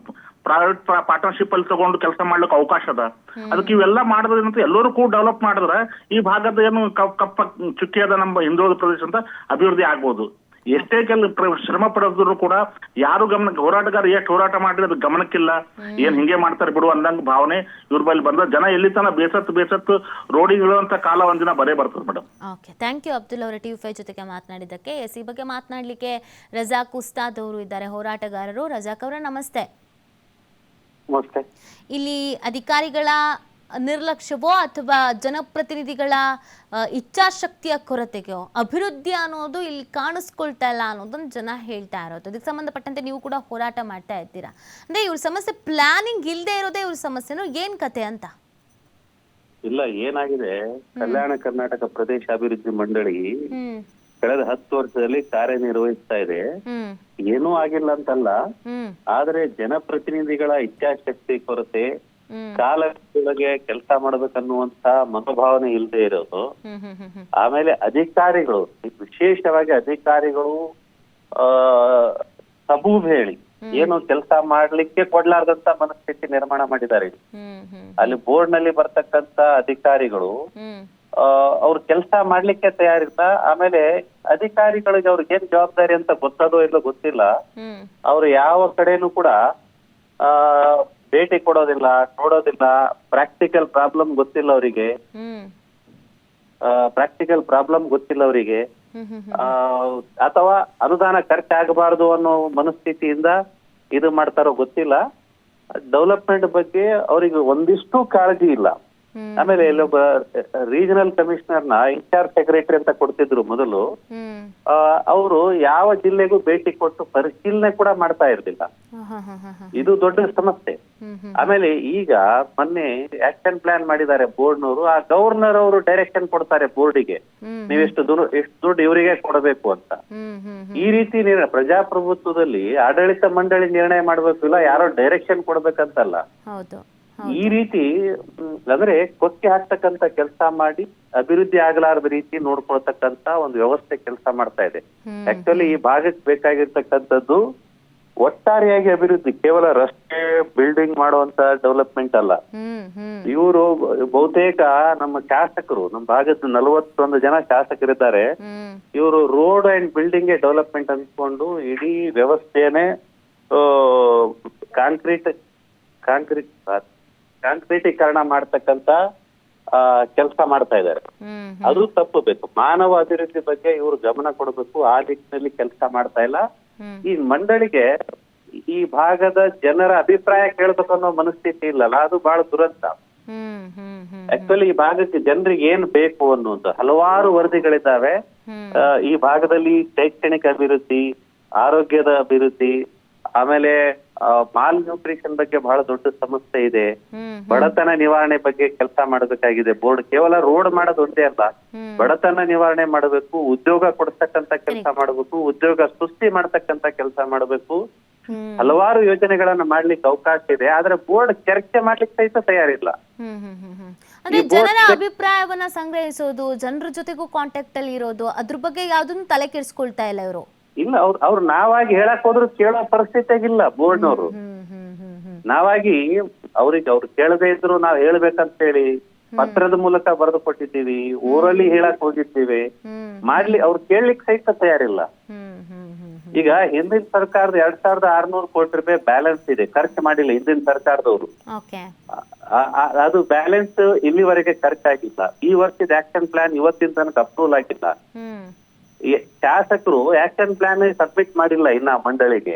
ಪ್ರೈವೇಟ್ ಪಾರ್ಟ್ನರ್ಶಿಪ್ ಅಲ್ಲಿ ತಗೊಂಡು ಕೆಲಸ ಮಾಡ್ಲಿಕ್ಕೆ ಅವಕಾಶ ಅದ. ಅದಕ್ಕೆ ಇವೆಲ್ಲ ಮಾಡೋದ್ರಿಂದ ಎಲ್ಲರೂ ಕೂಡ ಡೆವಲಪ್ ಮಾಡಿದ್ರೆ ಈ ಭಾಗದ ಏನು ಕಪ್ಪ ಚುಕ್ಕಿ ಅದ ನಮ್ಮ ಹಿಂದುಳಿದ ಪ್ರದೇಶ ಅಂತ ಅಭಿವೃದ್ಧಿ ಆಗ್ಬೋದು. ಎಷ್ಟೇ ಶ್ರಮ ಪಡೆದ್ರು ಕೂಡ ಯಾರು ಹೋರಾಟಗಾರ ಎಷ್ಟು ಹೋರಾಟ ಮಾಡಿದ್ರೆ ಅದು ಗಮನಕ್ಕಿಲ್ಲ, ಏನ್ ಹಿಂಗೆ ಮಾಡ್ತಾರೆ ಬಿಡು ಅಂದಂಗ ಭಾವನೆ ಇವ್ರ ಬಳಿ ಬಂದ್ರೆ ಜನ ಎಲ್ಲಿ ತನ ಬೇಸತ್ತು ರೋಡಿಗೆ ಇಳುವಂತ ಕಾಲ ಒಂದಿನ ಬರೇ ಬರ್ತದೆ madam. Okay, thank you Abdul ಅವರ TV5 ಜೊತೆಗೆ ಮಾತನಾಡಿದ್ದಕ್ಕೆ. ಈ ಬಗ್ಗೆ ಮಾತನಾಡ್ಲಿಕ್ಕೆ ರಜಾಕ್ ಉಸ್ತಾದ್ ಅವರು ಇದ್ದಾರೆ, ಹೋರಾಟಗಾರರು. ರಜಾಕ್ ಅವರ ನಮಸ್ತೆ. ಇಲ್ಲಿ ಅಧಿಕಾರಿಗಳ ನಿರ್ಲಕ್ಷ್ಯವೋ ಅಥವಾ ಜನಪ್ರತಿನಿಧಿಗಳ ಇಚ್ಛಾಶಕ್ತಿಯ ಕೊರತೆಗೋ ಅಭಿವೃದ್ಧಿ ಅನ್ನೋದು ಇಲ್ಲಿ ಕಾಣಿಸ್ಕೊಳ್ತಾ ಇಲ್ಲ ಅನ್ನೋದನ್ನ ಜನ ಹೇಳ್ತಾ ಇರೋದು. ಇದಕ್ಕೆ ಸಂಬಂಧಪಟ್ಟಂತೆ ನೀವು ಕೂಡ ಹೋರಾಟ ಮಾಡ್ತಾ ಇದ್ದೀರಾ. ಅಂದ್ರೆ ಇವ್ರ ಸಮಸ್ಯೆ ಪ್ಲಾನಿಂಗ್ ಇಲ್ಲದೆ ಇರೋದೇ ಇವ್ರ ಸಮಸ್ಯೆನೋ, ಏನ್ ಕತೆ ಅಂತ? ಇಲ್ಲ, ಏನಾಗಿದೆ, ಕಲ್ಯಾಣ ಕರ್ನಾಟಕ ಪ್ರದೇಶ ಅಭಿವೃದ್ಧಿ ಮಂಡಳಿ ಕಳೆದ 10 ವರ್ಷದಲ್ಲಿ ಕಾರ್ಯನಿರ್ವಹಿಸ್ತಾ ಇದೆ. ಏನೂ ಆಗಿಲ್ಲ ಅಂತಲ್ಲ, ಆದ್ರೆ ಜನಪ್ರತಿನಿಧಿಗಳ ಇಚ್ಛಾಶಕ್ತಿ ಕೊರತೆ, ಕಾಲಕ್ಕೆ ಕೆಲಸ ಮಾಡ್ಬೇಕನ್ನುವಂತ ಮನೋಭಾವನೆ ಇಲ್ಲದೆ ಇರೋದು, ಆಮೇಲೆ ಅಧಿಕಾರಿಗಳು, ವಿಶೇಷವಾಗಿ ಅಧಿಕಾರಿಗಳು ಸಬೂಬ್ ಹೇಳಿ ಏನು ಕೆಲಸ ಮಾಡ್ಲಿಕ್ಕೆ ಕೊಡ್ಲಾರ್ದಂತ ಮನಸ್ಥಿತಿ ನಿರ್ಮಾಣ ಮಾಡಿದ್ದಾರೆ. ಅಲ್ಲಿ ಬೋರ್ಡ್ ನಲ್ಲಿ ಬರ್ತಕ್ಕಂತ ಅಧಿಕಾರಿಗಳು ಅವ್ರ ಕೆಲಸ ಮಾಡ್ಲಿಕ್ಕೆ ತಯಾರಿಲ್ಲ. ಆಮೇಲೆ ಅಧಿಕಾರಿಗಳಿಗೆ ಅವ್ರಿಗೆ ಏನ್ ಜವಾಬ್ದಾರಿ ಅಂತ ಗೊತ್ತದೋ ಇಲ್ಲೋ ಗೊತ್ತಿಲ್ಲ. ಅವ್ರು ಯಾವ ಕಡೆನೂ ಕೂಡ ಭೇಟಿ ಕೊಡೋದಿಲ್ಲ, ನೋಡೋದಿಲ್ಲ. ಪ್ರಾಕ್ಟಿಕಲ್ ಪ್ರಾಬ್ಲಮ್ ಗೊತ್ತಿಲ್ಲ ಅವರಿಗೆ, ಅಥವಾ ಅನುದಾನ ಖರ್ಚಾಗಬಾರ್ದು ಅನ್ನೋ ಮನಸ್ಥಿತಿಯಿಂದ ಇದು ಮಾಡ್ತಾರೋ ಗೊತ್ತಿಲ್ಲ. ಡೆವಲಪ್ಮೆಂಟ್ ಬಗ್ಗೆ ಅವರಿಗೆ ಒಂದಿಷ್ಟು ಕಾಳಜಿ ಇಲ್ಲ. ಆಮೇಲೆ ಇಲ್ಲೊಬ್ಬ ರೀಜನಲ್ ಕಮಿಷನರ್ ನ ಇನ್ಚಾರ್ಜ್ ಸೆಕ್ರೆಟರಿ ಅಂತ ಕೊಡ್ತಿದ್ರು ಮೊದಲು. ಅವರು ಯಾವ ಜಿಲ್ಲೆಗೂ ಭೇಟಿ ಕೊಟ್ಟು ಪರಿಶೀಲನೆ ಕೂಡ ಮಾಡ್ತಾ ಇರ್ಲಿಲ್ಲ. ಇದು ದೊಡ್ಡ ಸಮಸ್ಯೆ. ಆಮೇಲೆ ಈಗ ಮೊನ್ನೆ ಆಕ್ಷನ್ ಪ್ಲಾನ್ ಮಾಡಿದ್ದಾರೆ ಬೋರ್ಡ್ನವರು. ಆ ಗವರ್ನರ್ ಅವರು ಡೈರೆಕ್ಷನ್ ಕೊಡ್ತಾರೆ ಬೋರ್ಡಿಗೆ, ನೀವೆಷ್ಟು ದುಡ್ಡು ಇವರಿಗೆ ಕೊಡಬೇಕು ಅಂತ. ಈ ರೀತಿ ಪ್ರಜಾಪ್ರಭುತ್ವದಲ್ಲಿ ಆಡಳಿತ ಮಂಡಳಿ ನಿರ್ಣಯ ಮಾಡ್ಬೇಕು, ಇಲ್ಲ ಯಾರೋ ಡೈರೆಕ್ಷನ್ ಕೊಡ್ಬೇಕಂತಲ್ಲ. ಈ ರೀತಿ ಅಂದ್ರೆ ಕೊಕ್ಕೆ ಹಾಕ್ತಕ್ಕಂತ ಕೆಲಸ ಮಾಡಿ ಅಭಿವೃದ್ಧಿ ಆಗಲಾರದ ರೀತಿ ನೋಡ್ಕೊಳ್ತಕ್ಕಂತ ಒಂದು ವ್ಯವಸ್ಥೆ ಕೆಲಸ ಮಾಡ್ತಾ ಇದೆ. ಆಕ್ಚುಲಿ ಈ ಭಾಗಕ್ಕೆ ಬೇಕಾಗಿರ್ತಕ್ಕಂಥದ್ದು ಒಟ್ಟಾರೆಯಾಗಿ ಅಭಿವೃದ್ಧಿ, ಕೇವಲ ರಸ್ತೆ ಬಿಲ್ಡಿಂಗ್ ಮಾಡುವಂತ ಡೆವಲಪ್ಮೆಂಟ್ ಅಲ್ಲ. ಇವರು ಬಹುತೇಕ ನಮ್ಮ ಶಾಸಕರು, ನಮ್ಮ ಭಾಗದ 41 ಜನ ಶಾಸಕರಿದ್ದಾರೆ. ಇವರು ರೋಡ್ ಅಂಡ್ ಬಿಲ್ಡಿಂಗ್ ಡೆವಲಪ್ಮೆಂಟ್ ಅಂದ್ಕೊಂಡು ಇಡೀ ವ್ಯವಸ್ಥೆಯನ್ನೇ ಕಾಂಕ್ರೀಟೀಕರಣ ಮಾಡ್ತಕ್ಕಂತ ಕೆಲಸ ಮಾಡ್ತಾ ಇದ್ದಾರೆ. ಅದು ತಪ್ಪಬೇಕು. ಮಾನವ ಅಭಿವೃದ್ಧಿ ಬಗ್ಗೆ ಇವರು ಗಮನ ಕೊಡಬೇಕು. ಆ ನಿಟ್ಟಿನಲ್ಲಿ ಕೆಲಸ ಮಾಡ್ತಾ ಇಲ್ಲ. ಈ ಮಂಡಳಿಗೆ ಈ ಭಾಗದ ಜನರ ಅಭಿಪ್ರಾಯ ಕೇಳ್ಬೇಕು ಅನ್ನೋ ಮನಸ್ಥಿತಿ ಇಲ್ಲಲ್ಲ, ಅದು ಬಹಳ ದುರಂತ. ಆಕ್ಚುಲಿ ಈ ಭಾಗಕ್ಕೆ ಜನರಿಗೆ ಏನ್ ಬೇಕು ಅನ್ನುವಂತ ಹಲವಾರು ವರದಿಗಳಿದ್ದಾವೆ. ಈ ಭಾಗದಲ್ಲಿ ಶೈಕ್ಷಣಿಕ ಅಭಿವೃದ್ಧಿ, ಆರೋಗ್ಯದ ಅಭಿವೃದ್ಧಿ, ಆಮೇಲೆ ಮಾಲ್ ನ್ಯೂಟ್ರಿಷನ್ ಬಗ್ಗೆ ಬಹಳ ದೊಡ್ಡ ಸಮಸ್ಯೆ ಇದೆ. ಬಡತನ ನಿವಾರಣೆ ಬಗ್ಗೆ ಕೆಲಸ ಮಾಡಬೇಕಾಗಿದೆ. ಬೋರ್ಡ್ ಕೇವಲ ರೋಡ್ ಮಾಡೋದು ಒಂದೇ ಅಲ್ಲ, ಬಡತನ ನಿವಾರಣೆ ಮಾಡಬೇಕು, ಉದ್ಯೋಗ ಕೊಡ್ತಕ್ಕಂತ ಕೆಲಸ ಮಾಡಬೇಕು, ಉದ್ಯೋಗ ಸೃಷ್ಟಿ ಮಾಡ್ತಕ್ಕಂತ ಕೆಲಸ ಮಾಡಬೇಕು. ಹಲವಾರು ಯೋಜನೆಗಳನ್ನ ಮಾಡ್ಲಿಕ್ಕೆ ಅವಕಾಶ ಇದೆ. ಆದ್ರೆ ಬೋರ್ಡ್ ಚರ್ಚೆ ಮಾಡ್ಲಿಕ್ಕೆ ಸಹಿತ ತಯಾರಿಲ್ಲ. ಅಂದ್ರೆ ಜನರ ಅಭಿಪ್ರಾಯವನ್ನ ಸಂಗ್ರಹಿಸೋದು, ಜನರ ಜೊತೆಗೂ ಕಾಂಟ್ಯಾಕ್ಟ್ ಅಲ್ಲಿ ಇರೋದು, ಅದ್ರ ಬಗ್ಗೆ ಯಾವ್ದನ್ನು ತಲೆ ಕೆಡಿಸ್ಕೊಳ್ತಾ ಇಲ್ಲ ಇವರು. ಇಲ್ಲ, ಅವ್ರು ನಾವಾಗಿ ಹೇಳಕ್ ಹೋದ್ರು ಕೇಳೋ ಪರಿಸ್ಥಿತಿಯಾಗಿಲ್ಲ ಬೋರ್ಡ್ನವರು. ನಾವಾಗಿ ಅವ್ರು ಕೇಳದೇ ಇದ್ರು ನಾವ್ ಹೇಳ್ಬೇಕಂತ ಹೇಳಿ ಪತ್ರದ ಮೂಲಕ ಬರೆದು ಕೊಟ್ಟಿದ್ದೀವಿ, ಊರಲ್ಲಿ ಹೇಳಕ್ ಹೋಗಿದ್ದೀವಿ, ಅವ್ರು ಕೇಳಲಿಕ್ಕೆ ಸಹಿತ ತಯಾರಿಲ್ಲ. ಈಗ ಹಿಂದಿನ ಸರ್ಕಾರದ 2600 ಕೋಟಿ ರೂಪಾಯಿ ಬ್ಯಾಲೆನ್ಸ್ ಇದೆ, ಖರ್ಚು ಮಾಡಿಲ್ಲ ಹಿಂದಿನ ಸರ್ಕಾರದವರು. ಅದು ಬ್ಯಾಲೆನ್ಸ್ ಇಲ್ಲಿವರೆಗೆ ಖರ್ಚಾಗಿಲ್ಲ. ಈ ವರ್ಷದ ಆಕ್ಷನ್ ಪ್ಲಾನ್ ಇವತ್ತಿನ ತನಕ ಅಪ್ರೂವಲ್ ಆಗಿಲ್ಲ. ಶಾಸಕರು ಆಕ್ಷನ್ ಪ್ಲಾನ್ ಸಬ್ಮಿಟ್ ಮಾಡಿಲ್ಲ ಇನ್ನ ಮಂಡಳಿಗೆ.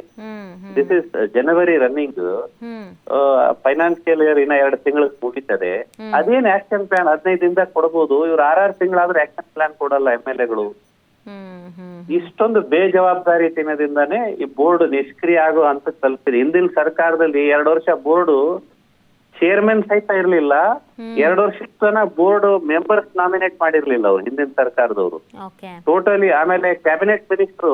This is January running, financial year ಇನ್ನ 2 ತಿಂಗಳು ಮುಗಿತದೆ. ಅದೇನ್ ಆಕ್ಷನ್ ಪ್ಲಾನ್ 15 ದಿನದಾಗ ಕೊಡಬಹುದು, ಇವ್ರು 6 ತಿಂಗಳಾದ್ರೆ ಆಕ್ಷನ್ ಪ್ಲಾನ್ ಕೊಡಲ್ಲ MLA ಗಳು. ಇಷ್ಟೊಂದು ಬೇಜವಾಬ್ದಾರಿತನದಿಂದಾನೇ ಈ ಬೋರ್ಡ್ ನಿಷ್ಕ್ರಿಯ ಆಗೋ ಅಂತ ತಲುಪಿದೆ. ಹಿಂದಿನ ಸರ್ಕಾರದಲ್ಲಿ 2 ವರ್ಷ ಬೋರ್ಡ್ ಚೇರ್ಮನ್ ಸಹಿತ ಇರ್ಲಿಲ್ಲ, 2 ವರ್ಷದ ತನಕ ಬೋರ್ಡ್ ಮೆಂಬರ್ಸ್ ನಾಮಿನೇಟ್ ಮಾಡಿರ್ಲಿಲ್ಲ ಅವ್ರು ಹಿಂದಿನ ಸರ್ಕಾರದವರು ಟೋಟಲಿ. ಆಮೇಲೆ ಕ್ಯಾಬಿನೆಟ್ ಮಿನಿಸ್ಟರ್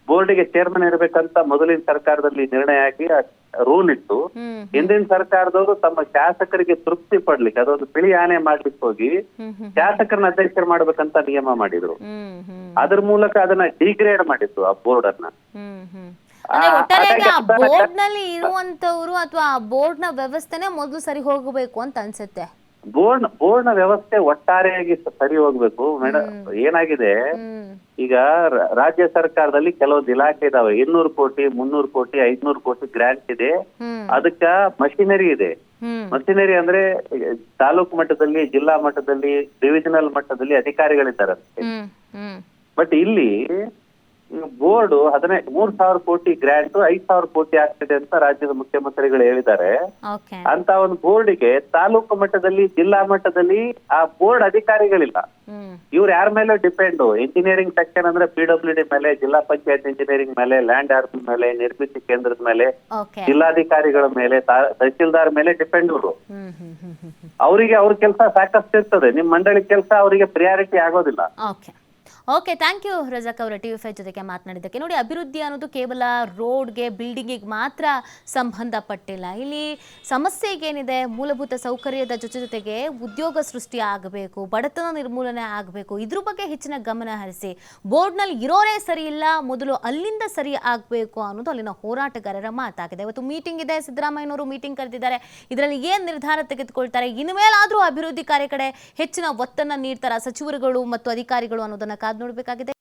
ಬೋರ್ಡ್ಗೆ ಚೇರ್ಮನ್ ಇರ್ಬೇಕಂತ ಮೊದಲಿನ ಸರ್ಕಾರದಲ್ಲಿ ನಿರ್ಣಯ ಆಗಿ ರೂಲ್ ಇತ್ತು. ಹಿಂದಿನ ಸರ್ಕಾರದವರು ತಮ್ಮ ಶಾಸಕರಿಗೆ ತೃಪ್ತಿ ಪಡ್ಲಿಕ್ಕೆ ಅದೊಂದು ಬಿಳಿ ಆನೆ ಮಾಡ್ಲಿಕ್ಕೆ ಹೋಗಿ ಶಾಸಕರನ್ನ ಅಧ್ಯಕ್ಷರು ಮಾಡ್ಬೇಕಂತ ನಿಯಮ ಮಾಡಿದ್ರು. ಅದ್ರ ಮೂಲಕ ಅದನ್ನ ಡಿಗ್ರೇಡ್ ಮಾಡಿತ್ತು ಆ ಬೋರ್ಡ್ ಅನ್ನ. ಬೋರ್ಡ್ ನಲ್ಲಿ ಇರುವಂತವ್ರು ಅಥವಾ ಆ ಬೋರ್ಡ್ ನ ವ್ಯವಸ್ಥೆನೆ ಮೊದಲು ಸರಿ ಹೋಗಬೇಕು ಅಂತ ಅನ್ಸುತ್ತೆ. ಬೋರ್ಡ್ ನ ವ್ಯವಸ್ಥೆ ಒಟ್ಟಾರೆಯಾಗಿ ಸರಿ ಹೋಗ್ಬೇಕು ಮೇಡಮ್. ಏನಾಗಿದೆ ಈಗ ರಾಜ್ಯ ಸರ್ಕಾರದಲ್ಲಿ ಕೆಲವೊಂದು ಇಲಾಖೆ ಇದಾವೆ, 200 ಕೋಟಿ 300 ಕೋಟಿ 500 ಕೋಟಿ ಗ್ರಾಂಟ್ ಇದೆ. ಅದಕ್ಕ ಮಷಿನರಿ ಇದೆ. ಮಷಿನರಿ ಅಂದ್ರೆ ತಾಲೂಕು ಮಟ್ಟದಲ್ಲಿ, ಜಿಲ್ಲಾ ಮಟ್ಟದಲ್ಲಿ, ಡಿವಿಷನಲ್ ಮಟ್ಟದಲ್ಲಿ ಅಧಿಕಾರಿಗಳಿದ್ದಾರಂತೆ. ಬಟ್ ಇಲ್ಲಿ ಬೋರ್ಡ್ 3,000 ಕೋಟಿ ಗ್ರಾಂಟ್ 5,000 ಕೋಟಿ ಆಗ್ತಿದೆ ಅಂತ ರಾಜ್ಯದ ಮುಖ್ಯಮಂತ್ರಿಗಳು ಹೇಳಿದ್ದಾರೆ. ಅಂತ ಒಂದು ಬೋರ್ಡ್ಗೆ ತಾಲೂಕು ಮಟ್ಟದಲ್ಲಿ, ಜಿಲ್ಲಾ ಮಟ್ಟದಲ್ಲಿ ಆ ಬೋರ್ಡ್ ಅಧಿಕಾರಿಗಳಿಲ್ಲ. ಇವ್ರು ಯಾರ ಮೇಲೆ ಡಿಪೆಂಡ್? ಇಂಜಿನಿಯರಿಂಗ್ ಸೆಕ್ಷನ್ ಅಂದ್ರೆ PWD ಮೇಲೆ, ಜಿಲ್ಲಾ ಪಂಚಾಯತ್ ಇಂಜಿನಿಯರಿಂಗ್ ಮೇಲೆ, ಲ್ಯಾಂಡ್ ಆರ್ಮಿ ಮೇಲೆ, ನಿರ್ಮಿತಿ ಕೇಂದ್ರದ ಮೇಲೆ, ಜಿಲ್ಲಾಧಿಕಾರಿಗಳ ಮೇಲೆ, ತಹಸೀಲ್ದಾರ್ ಮೇಲೆ ಡಿಪೆಂಡ್ ಇವರು. ಅವರಿಗೆ ಅವ್ರ ಕೆಲಸ ಸಾಕಷ್ಟು ಇರ್ತದೆ, ನಿಮ್ ಮಂಡಳಿ ಕೆಲಸ ಅವರಿಗೆ ಪ್ರಿಯಾರಿಟಿ ಆಗೋದಿಲ್ಲ. ಓಕೆ, ಥ್ಯಾಂಕ್ ಯು ರಜಾಕ್ ಅವರ TV5 ಜೊತೆಗೆ ಮಾತನಾಡಿದ್ದಕ್ಕೆ. ನೋಡಿ, ಅಭಿವೃದ್ಧಿ ಅನ್ನೋದು ಕೇವಲ ರೋಡ್ಗೆ, ಬಿಲ್ಡಿಂಗಿಗೆ ಮಾತ್ರ ಸಂಬಂಧಪಟ್ಟಿಲ್ಲ. ಇಲ್ಲಿ ಸಮಸ್ಯೆ ಏನಿದೆ, ಮೂಲಭೂತ ಸೌಕರ್ಯದ ಜೊತೆಗೆ ಉದ್ಯೋಗ ಸೃಷ್ಟಿ ಆಗಬೇಕು, ಬಡತನ ನಿರ್ಮೂಲನೆ ಆಗಬೇಕು, ಇದ್ರ ಬಗ್ಗೆ ಹೆಚ್ಚಿನ ಗಮನ ಹರಿಸಿ. ಬೋರ್ಡ್ನಲ್ಲಿ ಇರೋರೇ ಸರಿ ಇಲ್ಲ, ಮೊದಲು ಅಲ್ಲಿಂದ ಸರಿ ಆಗಬೇಕು ಅನ್ನೋದು ಅಲ್ಲಿನ ಹೋರಾಟಗಾರರ ಮಾತಾಗಿದೆ. ಇವತ್ತು ಮೀಟಿಂಗ್ ಇದೆ, ಸಿದ್ದರಾಮಯ್ಯನವರು ಮೀಟಿಂಗ್ ಕರೆದಿದ್ದಾರೆ. ಇದರಲ್ಲಿ ಏನು ನಿರ್ಧಾರ ತೆಗೆದುಕೊಳ್ತಾರೆ, ಇನ್ಮೇಲಾದರೂ ಅಭಿವೃದ್ಧಿ ಕಾರ್ಯ ಕಡೆ ಹೆಚ್ಚಿನ ಒತ್ತನ್ನು ನೀಡ್ತಾರ ಸಚಿವರುಗಳು ಮತ್ತು ಅಧಿಕಾರಿಗಳು ಅನ್ನೋದನ್ನ ಕಾದು ನೋಡಬೇಕಾಗಿದೆ.